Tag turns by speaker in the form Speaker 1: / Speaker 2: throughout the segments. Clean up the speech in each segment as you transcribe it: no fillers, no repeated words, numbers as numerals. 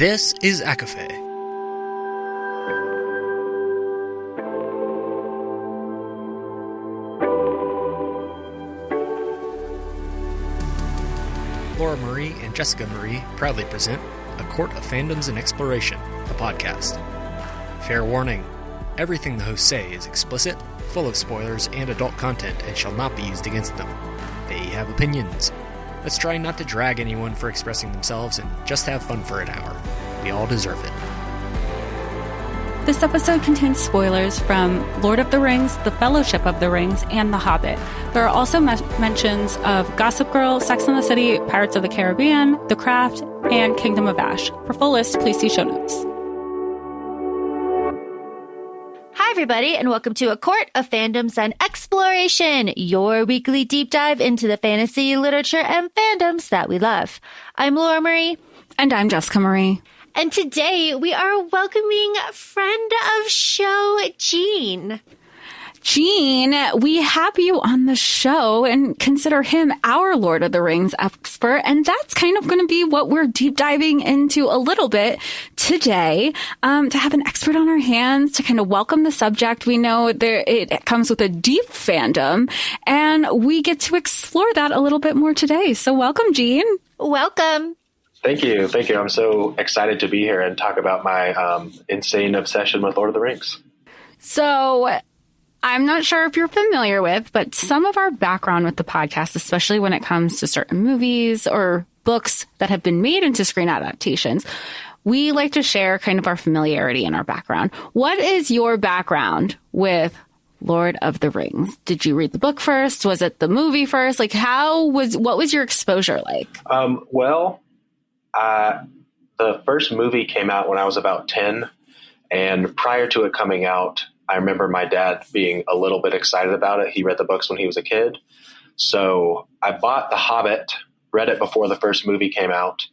Speaker 1: This is ACOFAE. Laura Marie and Jessica Marie proudly present A Court of Fandoms and Exploration, a podcast. Fair warning, everything the hosts say is explicit, full of spoilers and adult content and shall not be used against them. They have opinions. Let's try not to drag anyone for expressing themselves and just have fun for an hour. We all deserve it.
Speaker 2: This episode contains spoilers from Lord of the Rings, The Fellowship of the Rings, and The Hobbit. There are also mentions of Gossip Girl, Sex and the City, Pirates of the Caribbean, The Craft, and Kingdom of Ash. For full list, please see show notes.
Speaker 3: Hi, everybody, and welcome to A Court of Fandoms and Exploration, your weekly deep dive into the fantasy, literature, and fandoms that we love. I'm Laura Marie.
Speaker 2: And I'm Jessica Marie.
Speaker 3: And today we are welcoming a friend of show, Gene.
Speaker 2: Gene, we have you on the show and consider him our Lord of the Rings expert. And that's kind of going to be what we're deep diving into a little bit today, to have an expert on our hands to kind of welcome the subject. We know it comes with a deep fandom, and we get to explore that a little bit more today. So welcome, Gene.
Speaker 3: Welcome.
Speaker 4: Thank you. I'm so excited to be here and talk about my insane obsession with Lord of the Rings.
Speaker 2: So I'm not sure if you're familiar with, but some of our background with the podcast, especially when it comes to certain movies or books that have been made into screen adaptations, we like to share kind of our familiarity and our background. What is your background with Lord of the Rings? Did you read the book first? Was it the movie first? Like, what was your exposure like?
Speaker 4: The first movie came out when I was about 10, and prior to it coming out, I remember my dad being a little bit excited about it. He read the books when he was a kid. So I bought The Hobbit, read it before the first movie came out,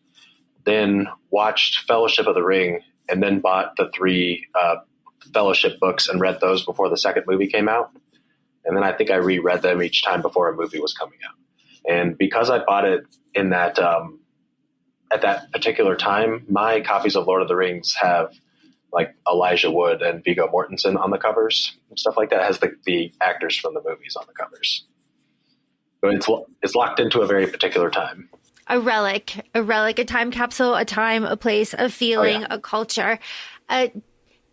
Speaker 4: then watched Fellowship of the Ring, and then bought the three Fellowship books and read those before the second movie came out. And then I think I reread them each time before a movie was coming out. And because I bought it in that at that particular time, my copies of Lord of the Rings have like Elijah Wood and Viggo Mortensen on the covers and stuff like that. It has the actors from the movies on the covers. So it's locked into a very particular time.
Speaker 3: A relic, a time capsule, a time, a place, a feeling, a culture.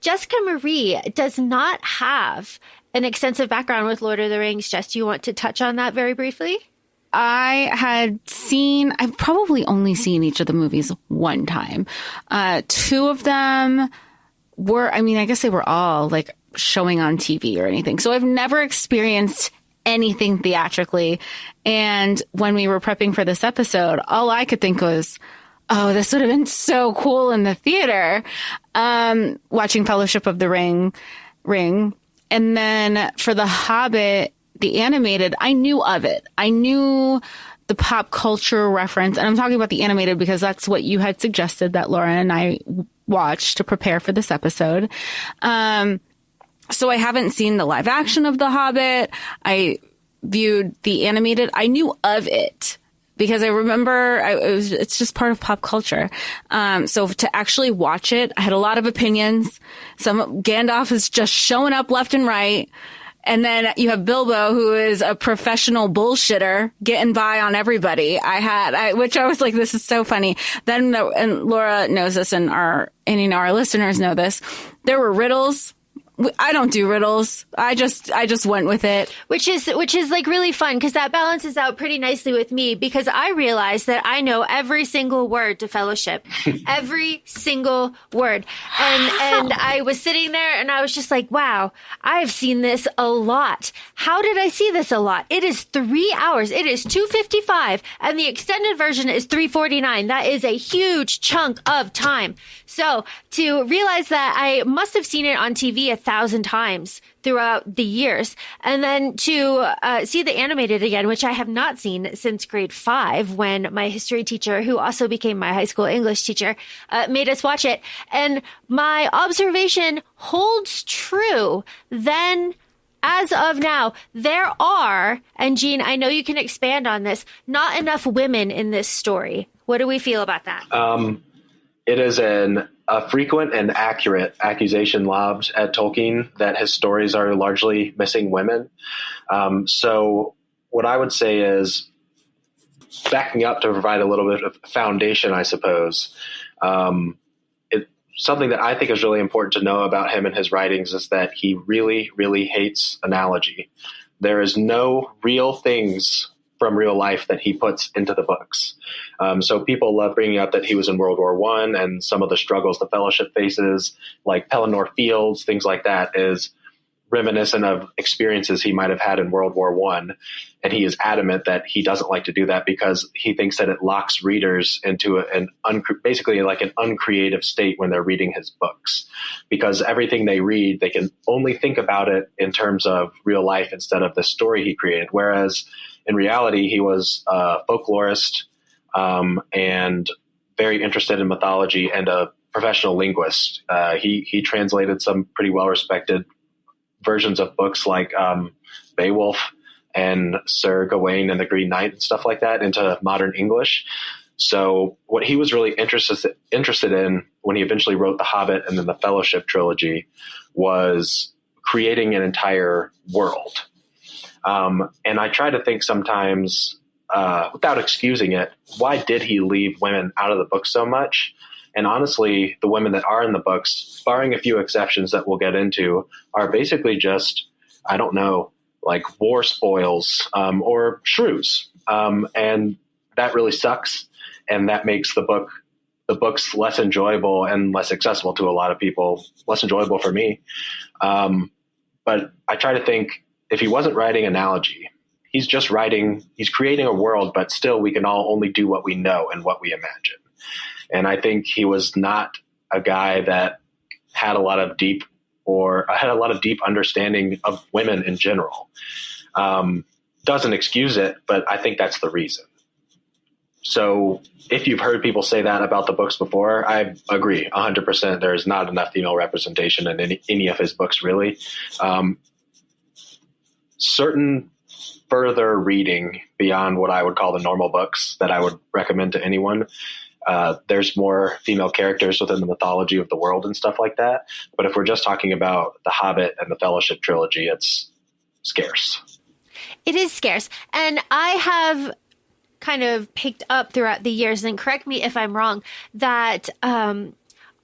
Speaker 3: Jessica Marie does not have an extensive background with Lord of the Rings. Jess, do you want to touch on that very briefly?
Speaker 2: I've probably only seen each of the movies one time. Two of them I guess they were all like showing on TV or anything. So I've never experienced anything theatrically. And when we were prepping for this episode, all I could think was, oh, this would have been so cool in the theater. Watching Fellowship of the Ring. And then for The Hobbit, the animated, I knew of it. I knew the pop culture reference. And I'm talking about the animated because that's what you had suggested that Laura and I watched to prepare for this episode. So I haven't seen the live action of The Hobbit. I viewed the animated. I knew of it because I remember it's just part of pop culture. So to actually watch it, I had a lot of opinions. Gandalf is just showing up left and right. And then you have Bilbo, who is a professional bullshitter, getting by on everybody. Which I was like, this is so funny. Then, and Laura knows this, and our listeners know this. There were riddles. I don't do riddles. I just went with it.
Speaker 3: Which is like really fun because that balances out pretty nicely with me because I realized that I know every single word to Fellowship. Every single word. And I was sitting there and I was just like, wow, I've seen this a lot. How did I see this a lot? It is 3 hours. It is 2:55 and the extended version is 3:49. That is a huge chunk of time. So to realize that I must have seen it on TV 1,000 times throughout the years, and then to see the animated again, which I have not seen since grade 5 when my history teacher, who also became my high school English teacher, made us watch it. And my observation holds true then. As of now, there are, and Gene, I know you can expand on this, not enough women in this story. What do we feel about that?
Speaker 4: It is a frequent and accurate accusation lobbed at Tolkien that his stories are largely missing women. So what I would say is, backing up to provide a little bit of foundation, I suppose, something that I think is really important to know about him and his writings is that he really, really hates analogy. There is no real things from real life that he puts into the books. So people love bringing up that he was in World War I and some of the struggles the Fellowship faces, like Pelennor Fields, things like that, is reminiscent of experiences he might have had in World War I. And he is adamant that he doesn't like to do that because he thinks that it locks readers into basically like an uncreative state when they're reading his books, because everything they read, they can only think about it in terms of real life instead of the story he created. Whereas in reality, he was a folklorist and very interested in mythology and a professional linguist. He translated some pretty well-respected versions of books like Beowulf and Sir Gawain and the Green Knight and stuff like that into modern English. So what he was really interested in when he eventually wrote The Hobbit and then the Fellowship trilogy was creating an entire world. And I try to think sometimes, without excusing it, why did he leave women out of the book so much? And honestly, the women that are in the books, barring a few exceptions that we'll get into, are basically just, I don't know, like war spoils or shrews. And that really sucks. And that makes the books less enjoyable and less accessible to a lot of people, less enjoyable for me. But I try to think, if he wasn't writing analogy, he's creating a world, but still we can all only do what we know and what we imagine. And I think he was not a guy that had a lot of deep understanding of women in general. Doesn't excuse it, but I think that's the reason. So if you've heard people say that about the books before, I agree 100%. There is not enough female representation in any of his books, really. Certain further reading beyond what I would call the normal books that I would recommend to anyone, there's more female characters within the mythology of the world and stuff like that. But if we're just talking about The Hobbit and the Fellowship trilogy, it's scarce.
Speaker 3: It is scarce. And I have kind of picked up throughout the years, and correct me if I'm wrong, that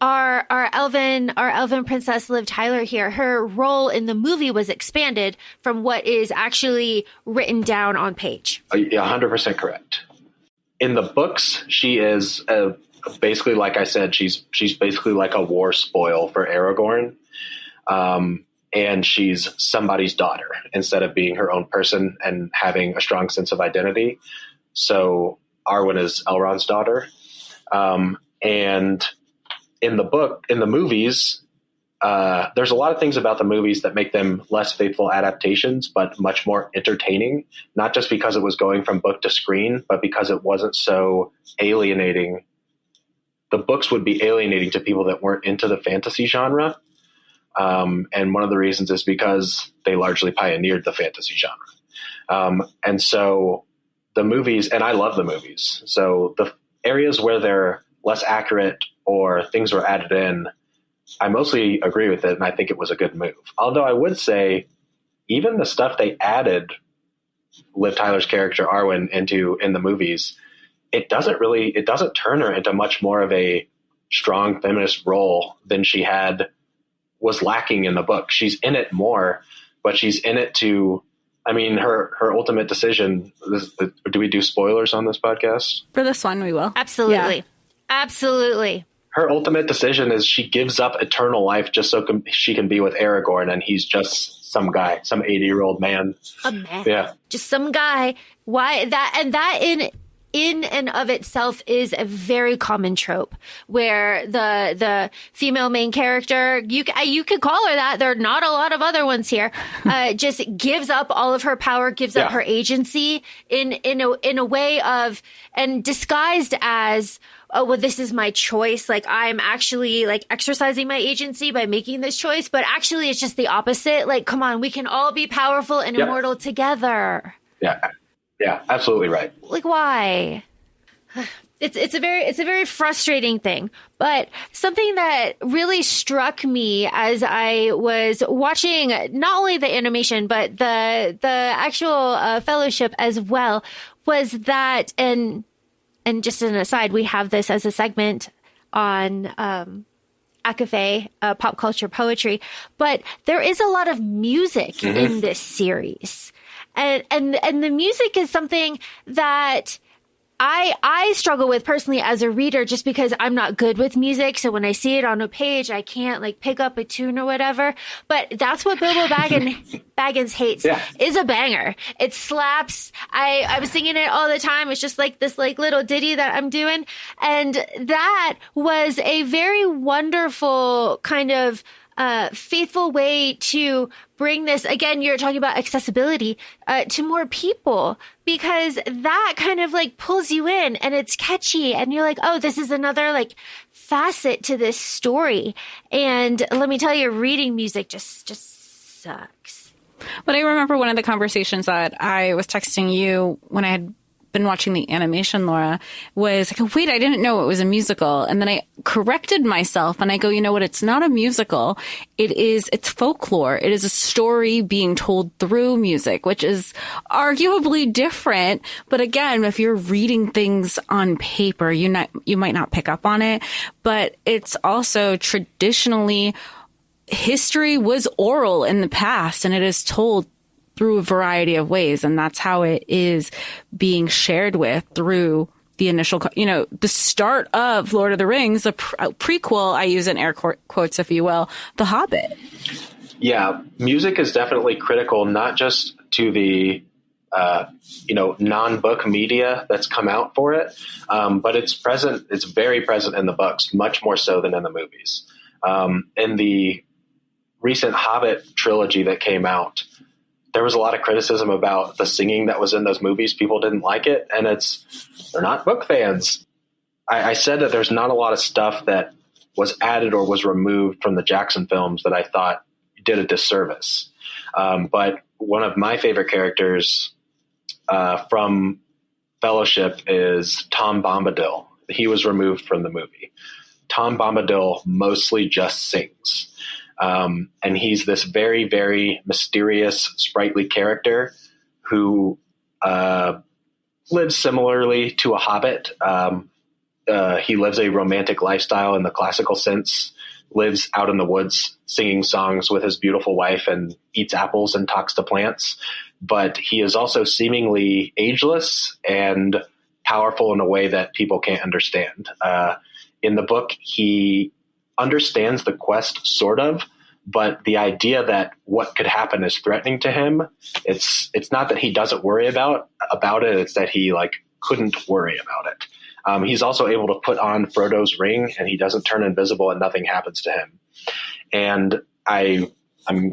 Speaker 3: our elven princess Liv Tyler here, her role in the movie was expanded from what is actually written down on page.
Speaker 4: 100% correct. In the books, she is basically, like I said, she's basically like a war spoil for Aragorn. And she's somebody's daughter instead of being her own person and having a strong sense of identity. So Arwen is Elrond's daughter. And in the movies, there's a lot of things about the movies that make them less faithful adaptations, but much more entertaining, not just because it was going from book to screen, but because it wasn't so alienating. The books would be alienating to people that weren't into the fantasy genre. And one of the reasons is because they largely pioneered the fantasy genre. And so the movies, and I love the movies. So the areas where they're less accurate or things were added in, I mostly agree with it, and I think it was a good move. Although I would say even the stuff they added Liv Tyler's character Arwen into in the movies, it doesn't turn her into much more of a strong feminist role than she was lacking in the book. She's in it more, but she's in it to, I mean, her ultimate decision. Do we do spoilers on this podcast?
Speaker 2: For this one, we will.
Speaker 3: Absolutely.
Speaker 2: Yeah.
Speaker 3: Absolutely.
Speaker 4: Her ultimate decision is she gives up eternal life just so she can be with Aragorn, and he's just some guy, some 80-year-old man.
Speaker 3: A man.
Speaker 4: Yeah.
Speaker 3: Just some guy. Why that? And that in and of itself is a very common trope where the female main character, you could call her that. There are not a lot of other ones here. Just gives up all of her power, gives up her agency in a way of, and disguised as, oh, well, this is my choice. Like, I'm actually like exercising my agency by making this choice. But actually, it's just the opposite. Like, come on, we can all be powerful and immortal together.
Speaker 4: Yeah. Yeah, absolutely right.
Speaker 3: Like, why? It's a very frustrating thing. But something that really struck me as I was watching not only the animation but the actual Fellowship as well was that, and just an aside, we have this as a segment on ACOFAE, pop culture poetry, but there is a lot of music in this series, and the music is something that I struggle with personally as a reader, just because I'm not good with music. So when I see it on a page, I can't like pick up a tune or whatever. But that's what Bilbo Baggins hates, is a banger. It slaps. I was singing it all the time. It's just like this like little ditty that I'm doing. And that was a very wonderful kind of faithful way to bring this, again, you're talking about accessibility, to more people, because that kind of like pulls you in and it's catchy and you're like, oh, this is another like facet to this story. And let me tell you, reading music just sucks.
Speaker 2: But I remember one of the conversations that I was texting you when I had been watching the animation, Laura, was like, wait, I didn't know it was a musical. And then I corrected myself and I go, you know what? It's not a musical. It's folklore. It is a story being told through music, which is arguably different. But again, if you're reading things on paper, you might not pick up on it, but it's also traditionally, history was oral in the past and it is told through a variety of ways. And that's how it is being shared with through the initial, the start of Lord of the Rings, a prequel, I use in air quotes, if you will, The Hobbit.
Speaker 4: Yeah, music is definitely critical, not just to the, non-book media that's come out for it, but it's present. It's very present in the books, much more so than in the movies. In the recent Hobbit trilogy that came out, there was a lot of criticism about the singing that was in those movies. People didn't like it, and they're not book fans. I said that there's not a lot of stuff that was added or was removed from the Jackson films that I thought did a disservice. But one of my favorite characters from Fellowship is Tom Bombadil. He was removed from the movie. Tom Bombadil mostly just sings. And he's this very, very mysterious, sprightly character who lives similarly to a hobbit. He lives a romantic lifestyle in the classical sense, lives out in the woods singing songs with his beautiful wife and eats apples and talks to plants. But he is also seemingly ageless and powerful in a way that people can't understand. In the book, he understands the quest, sort of, but the idea that what could happen is threatening to him, it's not that he doesn't worry about it, it's that he couldn't worry about it. He's also able to put on Frodo's ring and he doesn't turn invisible and nothing happens to him. And I'm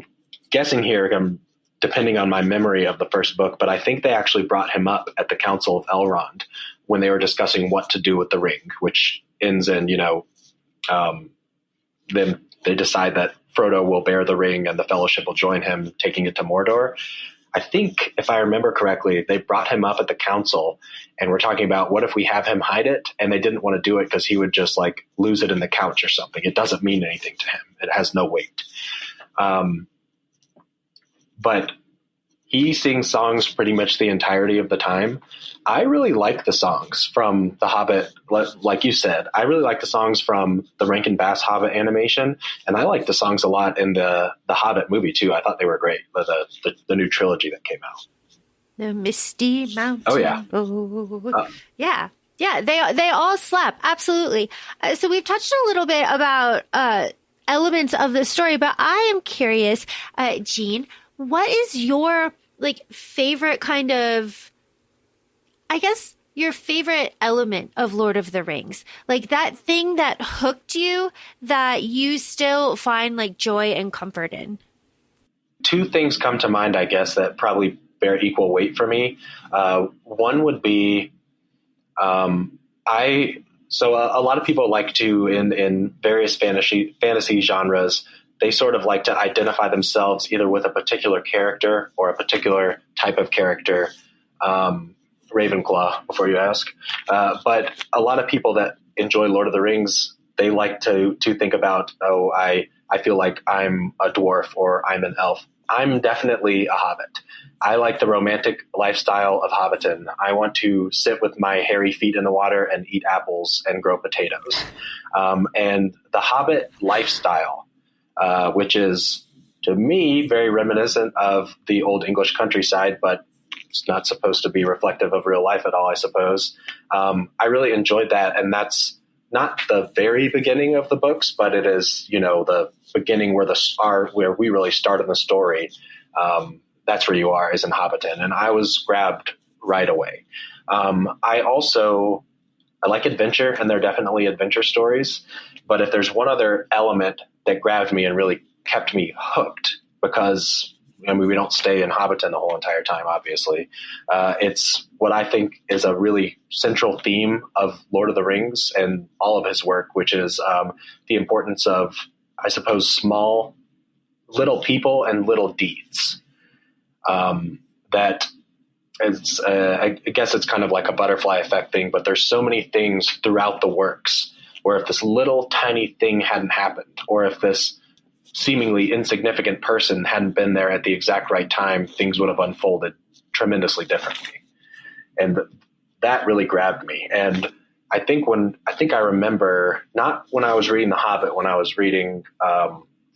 Speaker 4: guessing here, depending on my memory of the first book, but I think they actually brought him up at the Council of Elrond when they were discussing what to do with the ring, which ends in, then they decide that Frodo will bear the ring and the Fellowship will join him, taking it to Mordor. I think, if I remember correctly, they brought him up at the council and we're talking about what if we have him hide it, and they didn't want to do it because he would just lose it in the couch or something. It doesn't mean anything to him. It has no weight. But he sings songs pretty much the entirety of the time. I really like the songs from The Hobbit. Like you said, I really like the songs from the Rankin Bass Hobbit animation. And I like the songs a lot in the Hobbit movie too. I thought they were great. The new trilogy that came out.
Speaker 3: The Misty Mountain.
Speaker 4: Oh yeah.
Speaker 3: Yeah. Yeah. They all slap. Absolutely. So we've touched a little bit about, elements of the story, but I am curious, Gene, what is your favorite kind of, I guess, your favorite element of Lord of the Rings? That thing that hooked you that you still find joy and comfort in?
Speaker 4: Two things come to mind, I guess, that probably bear equal weight for me. One would be, so a lot of people like to, in various fantasy genres, they sort of like to identify themselves either with a particular character or a particular type of character. Ravenclaw, before you ask. But a lot of people that enjoy Lord of the Rings, they like to think about, I feel like I'm a dwarf or I'm an elf. I'm definitely a hobbit. I like the romantic lifestyle of Hobbiton. I want to sit with my hairy feet in the water and eat apples and grow potatoes. And the Hobbit lifestyle, which is, to me, very reminiscent of the old English countryside, but it's not supposed to be reflective of real life at all, I suppose. I really enjoyed that, and that's not the very beginning of the books, but it is, the beginning where we really start in the story. That's where you are, is in Hobbiton, and I was grabbed right away. I like adventure, and they're definitely adventure stories. But if there's one other element that grabbed me and really kept me hooked, because we don't stay in Hobbiton the whole entire time, obviously. It's what I think is a really central theme of Lord of the Rings and all of his work, which is the importance of, I suppose, small, little people and little deeds. That is, I guess it's kind of like a butterfly effect thing, but there's so many things throughout the works where if this little tiny thing hadn't happened, or if this seemingly insignificant person hadn't been there at the exact right time, things would have unfolded tremendously differently. And that really grabbed me. And I think I remember, not when I was reading The Hobbit, when I was reading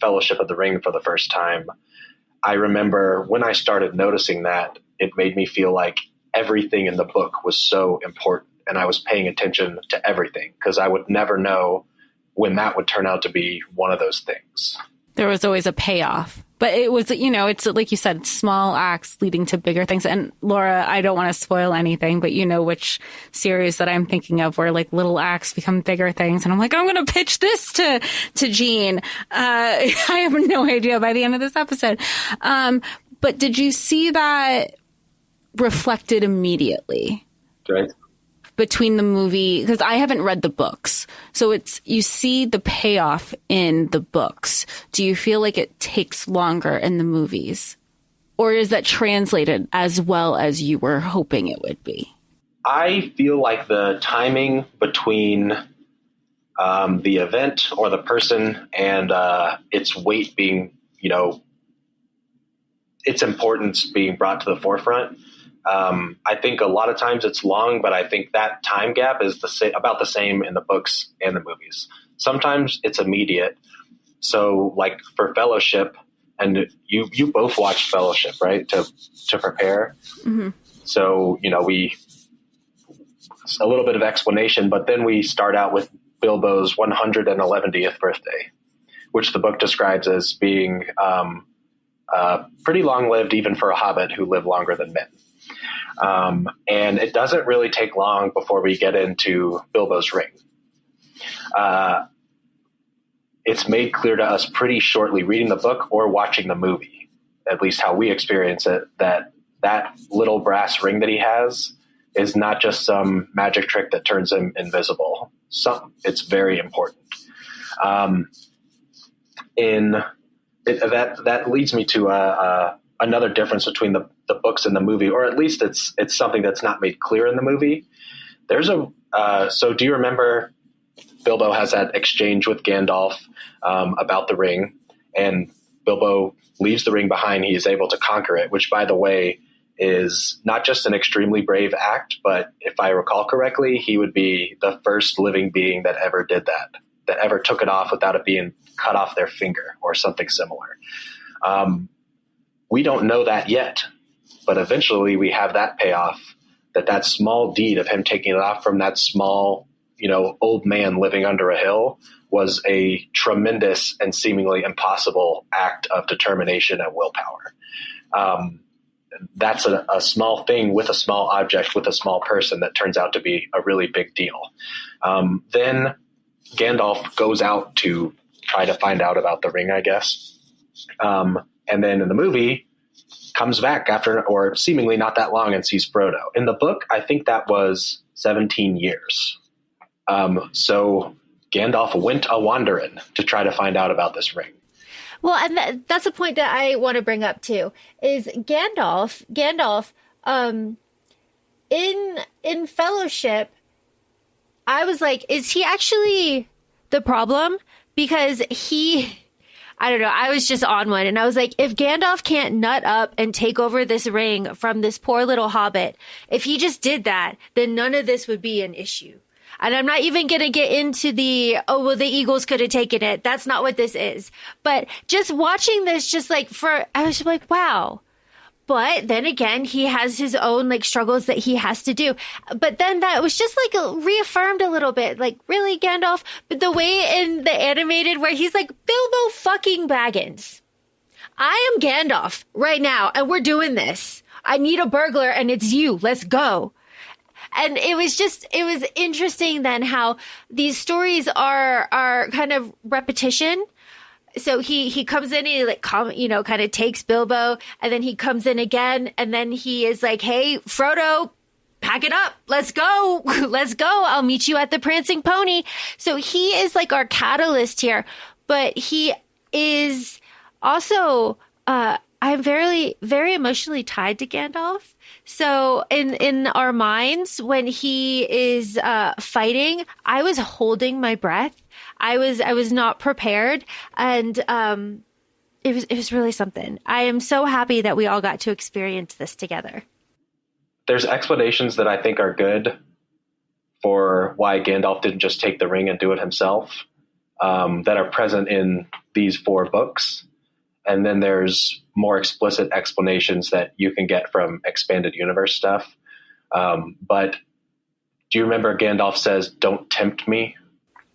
Speaker 4: Fellowship of the Ring for the first time, I remember when I started noticing that, it made me feel like everything in the book was so important, and I was paying attention to everything, because I would never know when that would turn out to be one of those things.
Speaker 2: There was always a payoff. But it was, it's like you said, small acts leading to bigger things. And Laura, I don't want to spoil anything, but you know which series that I'm thinking of where like little acts become bigger things. And I'm like, I'm going to pitch this to Gene. I have no idea by the end of this episode. But did you see that reflected immediately?
Speaker 4: Right.
Speaker 2: Between the movie, because I haven't read the books. So you see the payoff in the books. Do you feel like it takes longer in the movies? Or is that translated as well as you were hoping it would be?
Speaker 4: I feel like the timing between the event or the person and its weight being, its importance being brought to the forefront. I think a lot of times it's long, but I think that time gap is about the same in the books and the movies. Sometimes it's immediate. So like for Fellowship, and you both watched Fellowship, right? To prepare. Mm-hmm. So, a little bit of explanation, but then we start out with Bilbo's 111th birthday, which the book describes as being pretty long-lived, even for a hobbit who lived longer than men. And it doesn't really take long before we get into Bilbo's ring. It's made clear to us pretty shortly reading the book or watching the movie, at least how we experience it, that little brass ring that he has is not just some magic trick that turns him invisible. It's very important. That leads me to another difference between the books and the movie, or at least it's something that's not made clear in the movie. So do you remember Bilbo has that exchange with Gandalf about the ring, and Bilbo leaves the ring behind. He is able to conquer it, which, by the way, is not just an extremely brave act, but if I recall correctly, he would be the first living being that ever did that ever took it off without it being cut off their finger or something similar. We don't know that yet, but eventually we have that payoff, that small deed of him taking it off from that small, old man living under a hill was a tremendous and seemingly impossible act of determination and willpower. That's a small thing with a small object with a small person that turns out to be a really big deal. Then Gandalf goes out to try to find out about the ring, I guess. And then in the movie comes back after, or seemingly not that long, and sees Frodo. In the book, I think that was 17 years. So Gandalf went a-wandering to try to find out about this ring.
Speaker 3: Well, and that's a point that I want to bring up too, is Gandalf in Fellowship, I was like, is he actually the problem? Because I don't know, I was just on one, and I was like, if Gandalf can't nut up and take over this ring from this poor little hobbit, if he just did that, then none of this would be an issue. And I'm not even going to get into the the Eagles could have taken it. That's not what this is. But just watching this, I was just like, wow. But then again, he has his own like struggles that he has to do. But then that was just like reaffirmed a little bit. Like, really, Gandalf? But the way in the animated where he's like, Bilbo fucking Baggins, I am Gandalf right now, and we're doing this. I need a burglar, and it's you. Let's go. And it was interesting then how these stories are kind of repetition. So he comes in and he kind of takes Bilbo, and then he comes in again, and then he is like, hey, Frodo, pack it up. Let's go. Let's go. I'll meet you at the Prancing Pony. So he is like our catalyst here, but he is also, I'm very, very emotionally tied to Gandalf. So in our minds, when he is fighting, I was holding my breath. I was not prepared, and it was really something. I am so happy that we all got to experience this together.
Speaker 4: There's explanations that I think are good for why Gandalf didn't just take the ring and do it himself, that are present in these 4 books. And then there's more explicit explanations that you can get from expanded universe stuff. But do you remember Gandalf says, "Don't tempt me"?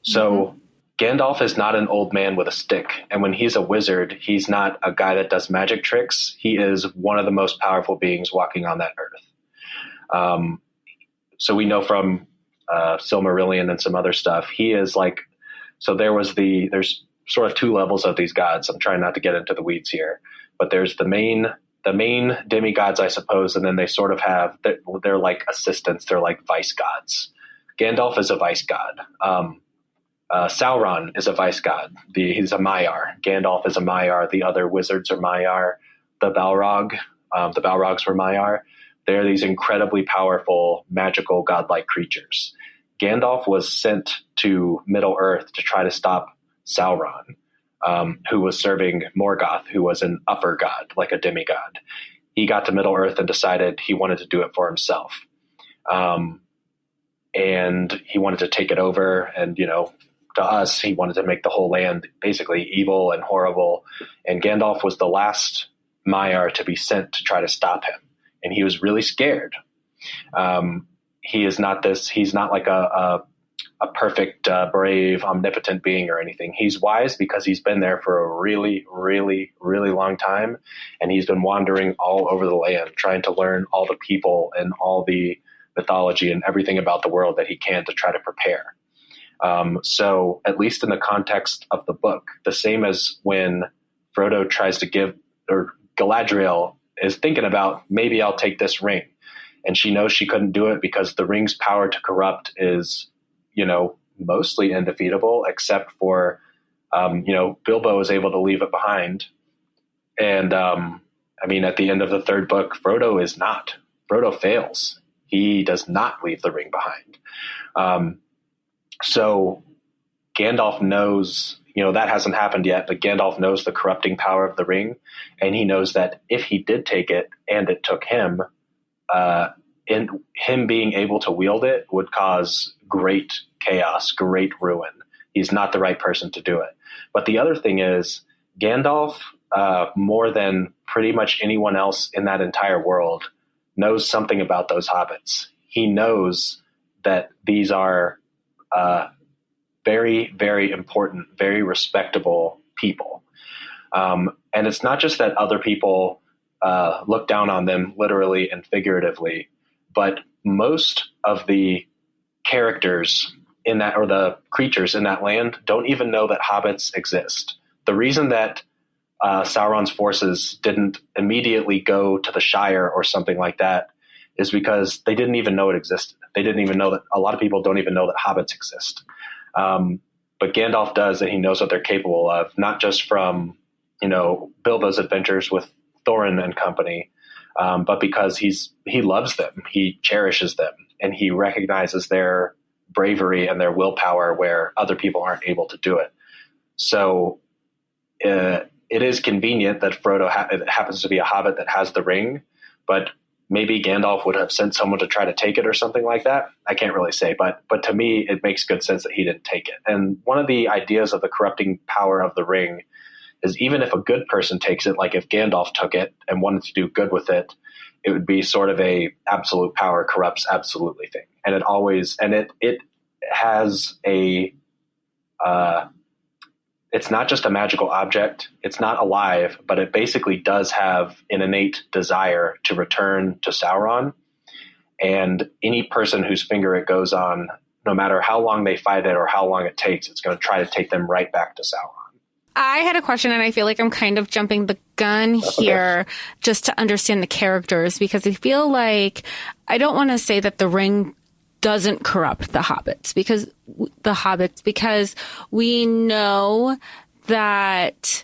Speaker 4: So Gandalf is not an old man with a stick. And when he's a wizard, he's not a guy that does magic tricks. He is one of the most powerful beings walking on that earth. So we know from Silmarillion and some other stuff, he is like, so there's sort of 2 levels of these gods. I'm trying not to get into the weeds here, but there's the main demigods, I suppose. And then they sort of have, they're like assistants. They're like vice gods. Gandalf is a vice god. Sauron is a vice god. He's a Maiar. Gandalf is a Maiar. The other wizards are Maiar. The Balrogs were Maiar. They're these incredibly powerful, magical, godlike creatures. Gandalf was sent to Middle Earth to try to stop Sauron, who was serving Morgoth, who was an upper god, like a demigod. He got to Middle Earth and decided he wanted to do it for himself. And he wanted to take it over, and, to us, he wanted to make the whole land basically evil and horrible. And Gandalf was the last Maiar to be sent to try to stop him. And he was really scared. He's not like a perfect, brave, omnipotent being or anything. He's wise because he's been there for a really, really, really long time. And he's been wandering all over the land, trying to learn all the people and all the mythology and everything about the world that he can to try to prepare. So at least in the context of the book, the same as when Frodo tries to or Galadriel is thinking about, maybe I'll take this ring. And she knows she couldn't do it because the ring's power to corrupt is, mostly undefeatable, except for, Bilbo is able to leave it behind. And, at the end of the 3rd book, Frodo is not. Frodo fails. He does not leave the ring behind. So Gandalf knows, that hasn't happened yet, but Gandalf knows the corrupting power of the ring. And he knows that if he did take it and it took him, in him being able to wield it would cause great chaos, great ruin. He's not the right person to do it. But the other thing is Gandalf, more than pretty much anyone else in that entire world, knows something about those hobbits. He knows that these are very, very important, very respectable people. And it's not just that other people look down on them literally and figuratively, but most of the characters in that, or the creatures in that land, don't even know that hobbits exist. The reason that Sauron's forces didn't immediately go to the Shire or something like that is because they didn't even know it existed. They didn't even know that, a lot of people don't even know that hobbits exist. But Gandalf does, and he knows what they're capable of, not just from, Bilbo's adventures with Thorin and company, but because he loves them, he cherishes them, and he recognizes their bravery and their willpower where other people aren't able to do it. So it is convenient that Frodo happens to be a hobbit that has the ring, but maybe Gandalf would have sent someone to try to take it or something like that. I can't really say, but to me, it makes good sense that he didn't take it. And one of the ideas of the corrupting power of the ring is even if a good person takes it, like if Gandalf took it and wanted to do good with it, it would be sort of a absolute power corrupts absolutely thing. And it has a, it's not just a magical object. It's not alive, but it basically does have an innate desire to return to Sauron. And any person whose finger it goes on, no matter how long they fight it or how long it takes, it's going to try to take them right back to Sauron.
Speaker 2: I had a question, and I feel like I'm kind of jumping the gun here just to understand the characters, because I feel like I don't want to say that the ring doesn't corrupt the hobbits, because we know that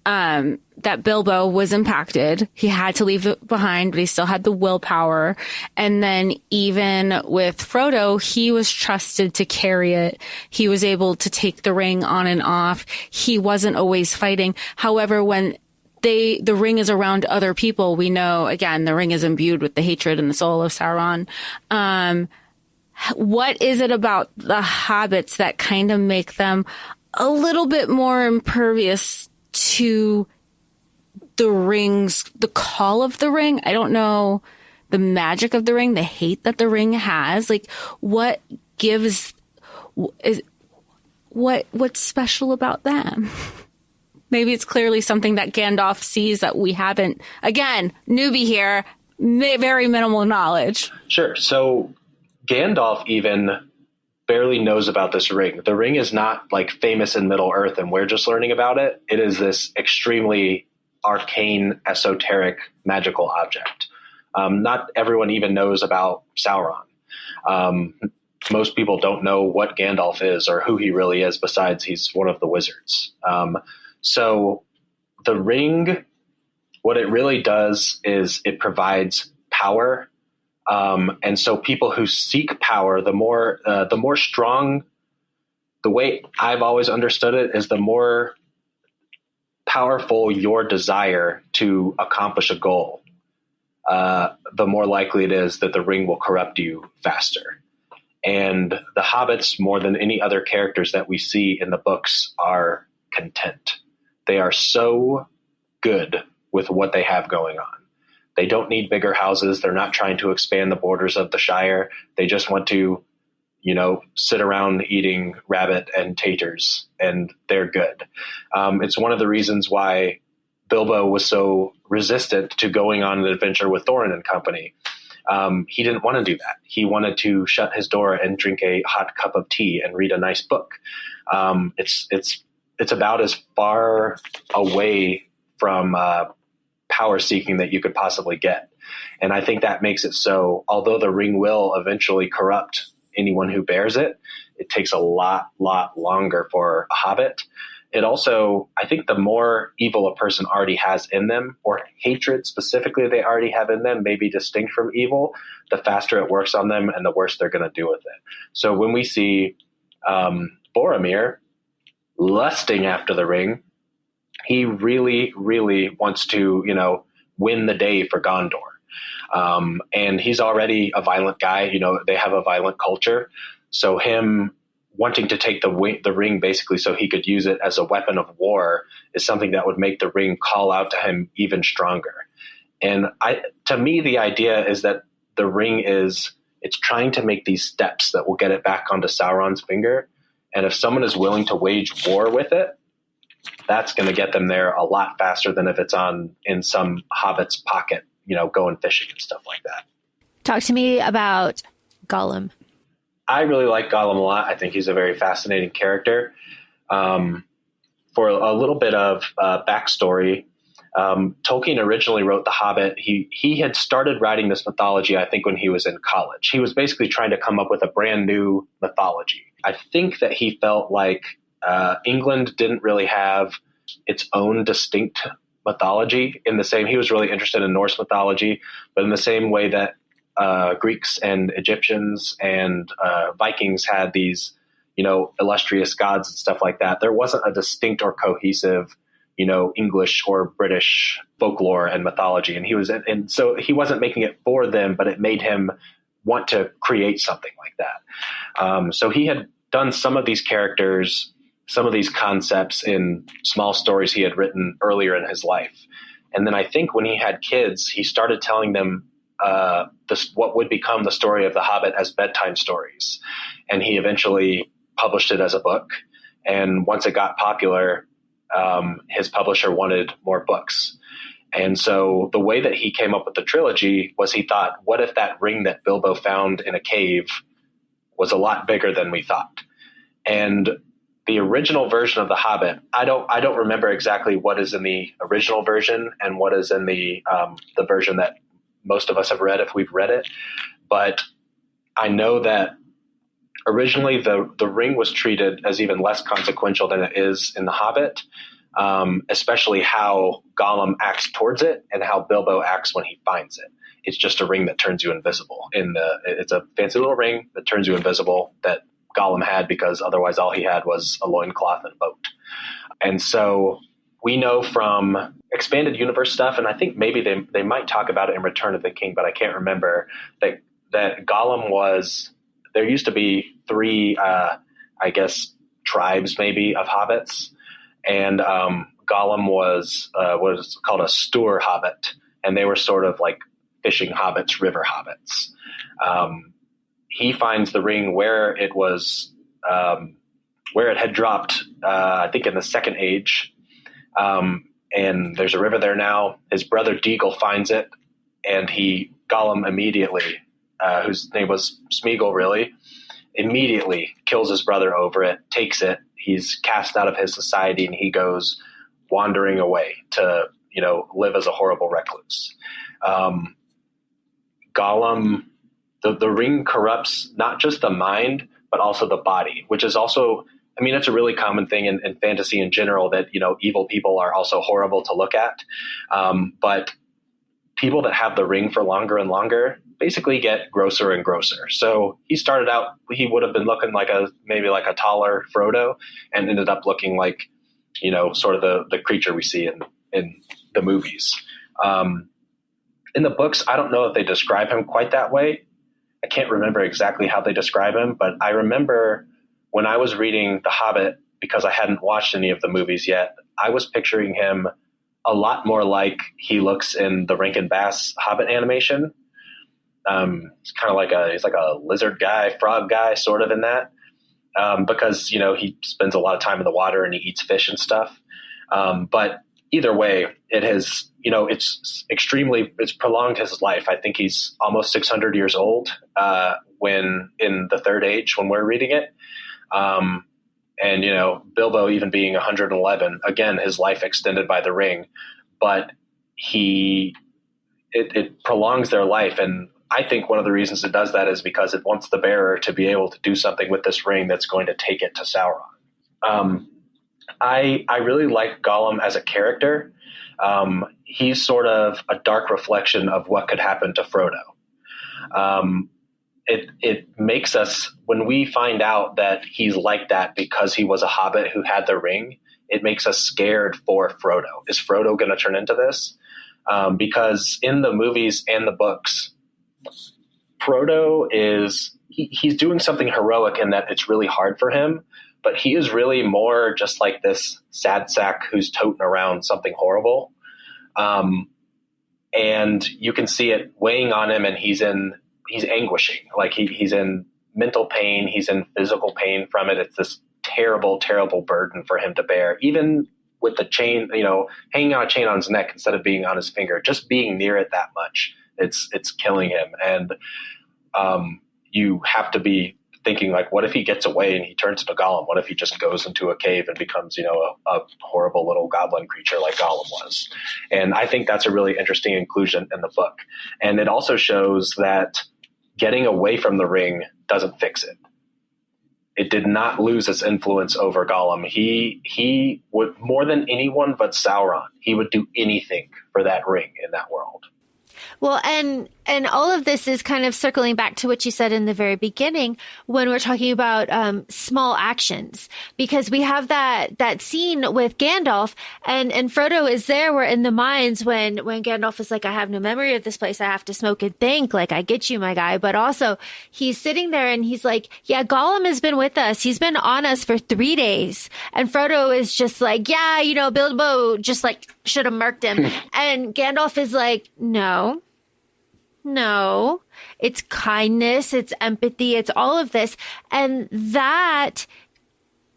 Speaker 2: that Bilbo was impacted. He had to leave it behind, but he still had the willpower. And then even with Frodo, he was trusted to carry it. He was able to take the ring on and off. He wasn't always fighting. However, when the ring is around other people, we know, again, the ring is imbued with the hatred and the soul of Sauron. What is it about the hobbits that kind of make them a little bit more impervious to the ring's, the call of the ring? I don't know, the magic of the ring, the hate that the ring has. Like, what gives, what's special about them? Maybe it's clearly something that Gandalf sees that we haven't. Again, newbie here, very minimal knowledge.
Speaker 4: Sure. So Gandalf even barely knows about this ring. The ring is not like famous in Middle Earth and we're just learning about it. It is this extremely arcane, esoteric, magical object. Not everyone even knows about Sauron. Most people don't know what Gandalf is or who he really is, besides he's one of the wizards. So the ring, what it really does is it provides power. And so people who seek power, the more strong, the way I've always understood it is the more powerful your desire to accomplish a goal, the more likely it is that the ring will corrupt you faster. And the hobbits, more than any other characters that we see in the books, are content. They are so good with what they have going on. They don't need bigger houses. They're not trying to expand the borders of the Shire. They just want to, sit around eating rabbit and taters, and they're good. It's one of the reasons why Bilbo was so resistant to going on an adventure with Thorin and company. He didn't want to do that. He wanted to shut his door and drink a hot cup of tea and read a nice book. It's about as far away from power seeking that you could possibly get. And I think that makes it so, although the ring will eventually corrupt anyone who bears it, it takes a lot longer for a hobbit. It also, I think the more evil a person already has in them, or hatred specifically they already have in them, may be distinct from evil, the faster it works on them and the worse they're going to do with it. So when we see Boromir lusting after the ring, he really, really wants to, win the day for Gondor. And he's already a violent guy. They have a violent culture. So him wanting to take the ring basically so he could use it as a weapon of war is something that would make the ring call out to him even stronger. And to me, the idea is that the ring it's trying to make these steps that will get it back onto Sauron's finger. And if someone is willing to wage war with it, that's going to get them there a lot faster than if it's in some hobbit's pocket, going fishing and stuff like that.
Speaker 3: Talk to me about Gollum.
Speaker 4: I really like Gollum a lot. I think he's a very fascinating character. For a little bit of backstory, Tolkien originally wrote The Hobbit. He had started writing this mythology, I think, when he was in college. He was basically trying to come up with a brand new mythology. I think that he felt like England didn't really have its own distinct mythology he was really interested in Norse mythology, but in the same way that Greeks and Egyptians and Vikings had these, illustrious gods and stuff like that. There wasn't a distinct or cohesive, English or British folklore and mythology. And so he wasn't making it for them, but it made him want to create something like that. So he had done some of these characters, some of these concepts in small stories he had written earlier in his life. And then I think when he had kids, he started telling them what would become the story of the Hobbit as bedtime stories. And he eventually published it as a book. And once it got popular, his publisher wanted more books. And so the way that he came up with the trilogy was he thought, what if that ring that Bilbo found in a cave was a lot bigger than we thought? And the original version of The Hobbit, I don't remember exactly what is in the original version and what is in the version that most of us have read if we've read it. But I know that originally the ring was treated as even less consequential than it is in The Hobbit, especially how Gollum acts towards it and how Bilbo acts when he finds it. It's just a ring that turns you invisible. It's a fancy little ring that turns you invisible that Gollum had, because otherwise all he had was a loincloth and a boat. And so we know from expanded universe stuff, and I think maybe they might talk about it in Return of the King, but I can't remember, that Gollum was, there used to be 3, I guess, tribes maybe of hobbits. And Gollum was called a Stour Hobbit, and they were sort of like fishing hobbits, river hobbits. He finds the ring where it was, where it had dropped, I think in the Second Age. And there's a river there now. His brother Deagle finds it, and Gollum immediately, whose name was Smeagol really, immediately kills his brother over it, takes it. He's cast out of his society, and he goes wandering away to, live as a horrible recluse. Gollum, the ring corrupts not just the mind, but also the body, which is also, it's a really common thing in fantasy in general that, evil people are also horrible to look at. But people that have the ring for longer and longer basically get grosser and grosser. So he started out, he would have been looking maybe like a taller Frodo, and ended up looking like, sort of the creature we see in the movies. In the books, I don't know if they describe him quite that way. I can't remember exactly how they describe him, but I remember when I was reading The Hobbit, because I hadn't watched any of the movies yet, I was picturing him a lot more like he looks in the Rankin Bass Hobbit animation. He's kind of he's like a lizard guy, frog guy, sort of in that, because, he spends a lot of time in the water and he eats fish and stuff. But either way, it has, it's prolonged his life. I think he's almost 600 years old when in the Third Age, when we're reading it. And, Bilbo even being 111, again, his life extended by the ring, but it prolongs their life. And I think one of the reasons it does that is because it wants the bearer to be able to do something with this ring that's going to take it to Sauron. I really like Gollum as a character. He's sort of a dark reflection of what could happen to Frodo. It makes us, when we find out that he's like that because he was a hobbit who had the ring, it makes us scared for Frodo. Is Frodo going to turn into this? Because in the movies and the books, Frodo he's doing something heroic in that it's really hard for him, but he is really more just like this sad sack who's toting around something horrible. And you can see it weighing on him, and he's anguishing. Like he's in mental pain. He's in physical pain from it. It's this terrible, terrible burden for him to bear, even with the chain, hanging on a chain on his neck instead of being on his finger, just being near it that much. It's killing him. And, you have to be thinking like, what if he gets away and he turns into Gollum? What if he just goes into a cave and becomes, a horrible little goblin creature like Gollum was? And I think that's a really interesting inclusion in the book. And it also shows that getting away from the ring doesn't fix it. it did not lose its influence over Gollum. He would, more than anyone but Sauron, he would do anything for that ring in that world.
Speaker 3: Well, and all of this is kind of circling back to what you said in the very beginning when we're talking about small actions, because we have that scene with Gandalf and Frodo is there. We're in the mines when Gandalf is like, I have no memory of this place. I have to smoke and think. Like, I get you, my guy. But also he's sitting there and he's like, yeah, Gollum has been with us. He's been on us for 3 days. And Frodo is just like, yeah, Bilbo just like should have murked him. And Gandalf is like, no, it's kindness, it's empathy, it's all of this. And that,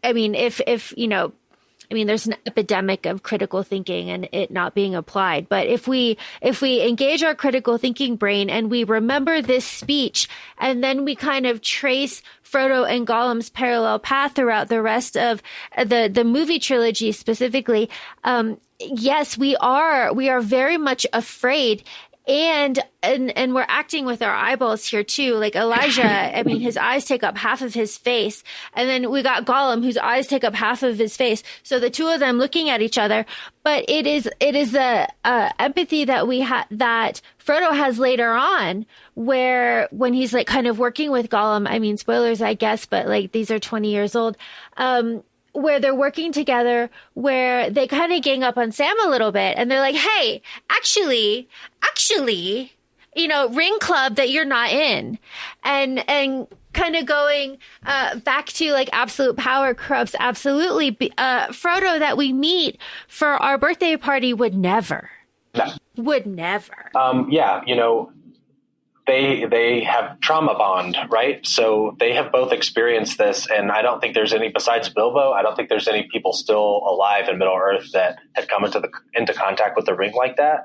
Speaker 3: I mean, there's an epidemic of critical thinking and it not being applied. But if we engage our critical thinking brain and we remember this speech and then we kind of trace Frodo and Gollum's parallel path throughout the rest of the movie trilogy specifically, yes, we are very much afraid. And we're acting with our eyeballs here too. Like Elijah, I mean, his eyes take up half of his face. And then we got Gollum, whose eyes take up half of his face. So the two of them looking at each other. But it is the empathy that that Frodo has later on, where when he's like kind of working with Gollum, I mean, spoilers, I guess, but like these are 20 years old. Where they're working together, where they kind of gang up on Sam a little bit. And they're like, hey, actually, ring club that you're not in. And kind of going back to like absolute power corrupts absolutely. Frodo that we meet for our birthday party would never.
Speaker 4: No.
Speaker 3: Would never.
Speaker 4: They have trauma bond, right? So they have both experienced this, and I don't think there's any, besides Bilbo, I don't think there's any people still alive in Middle-earth that had come into contact with the ring like that.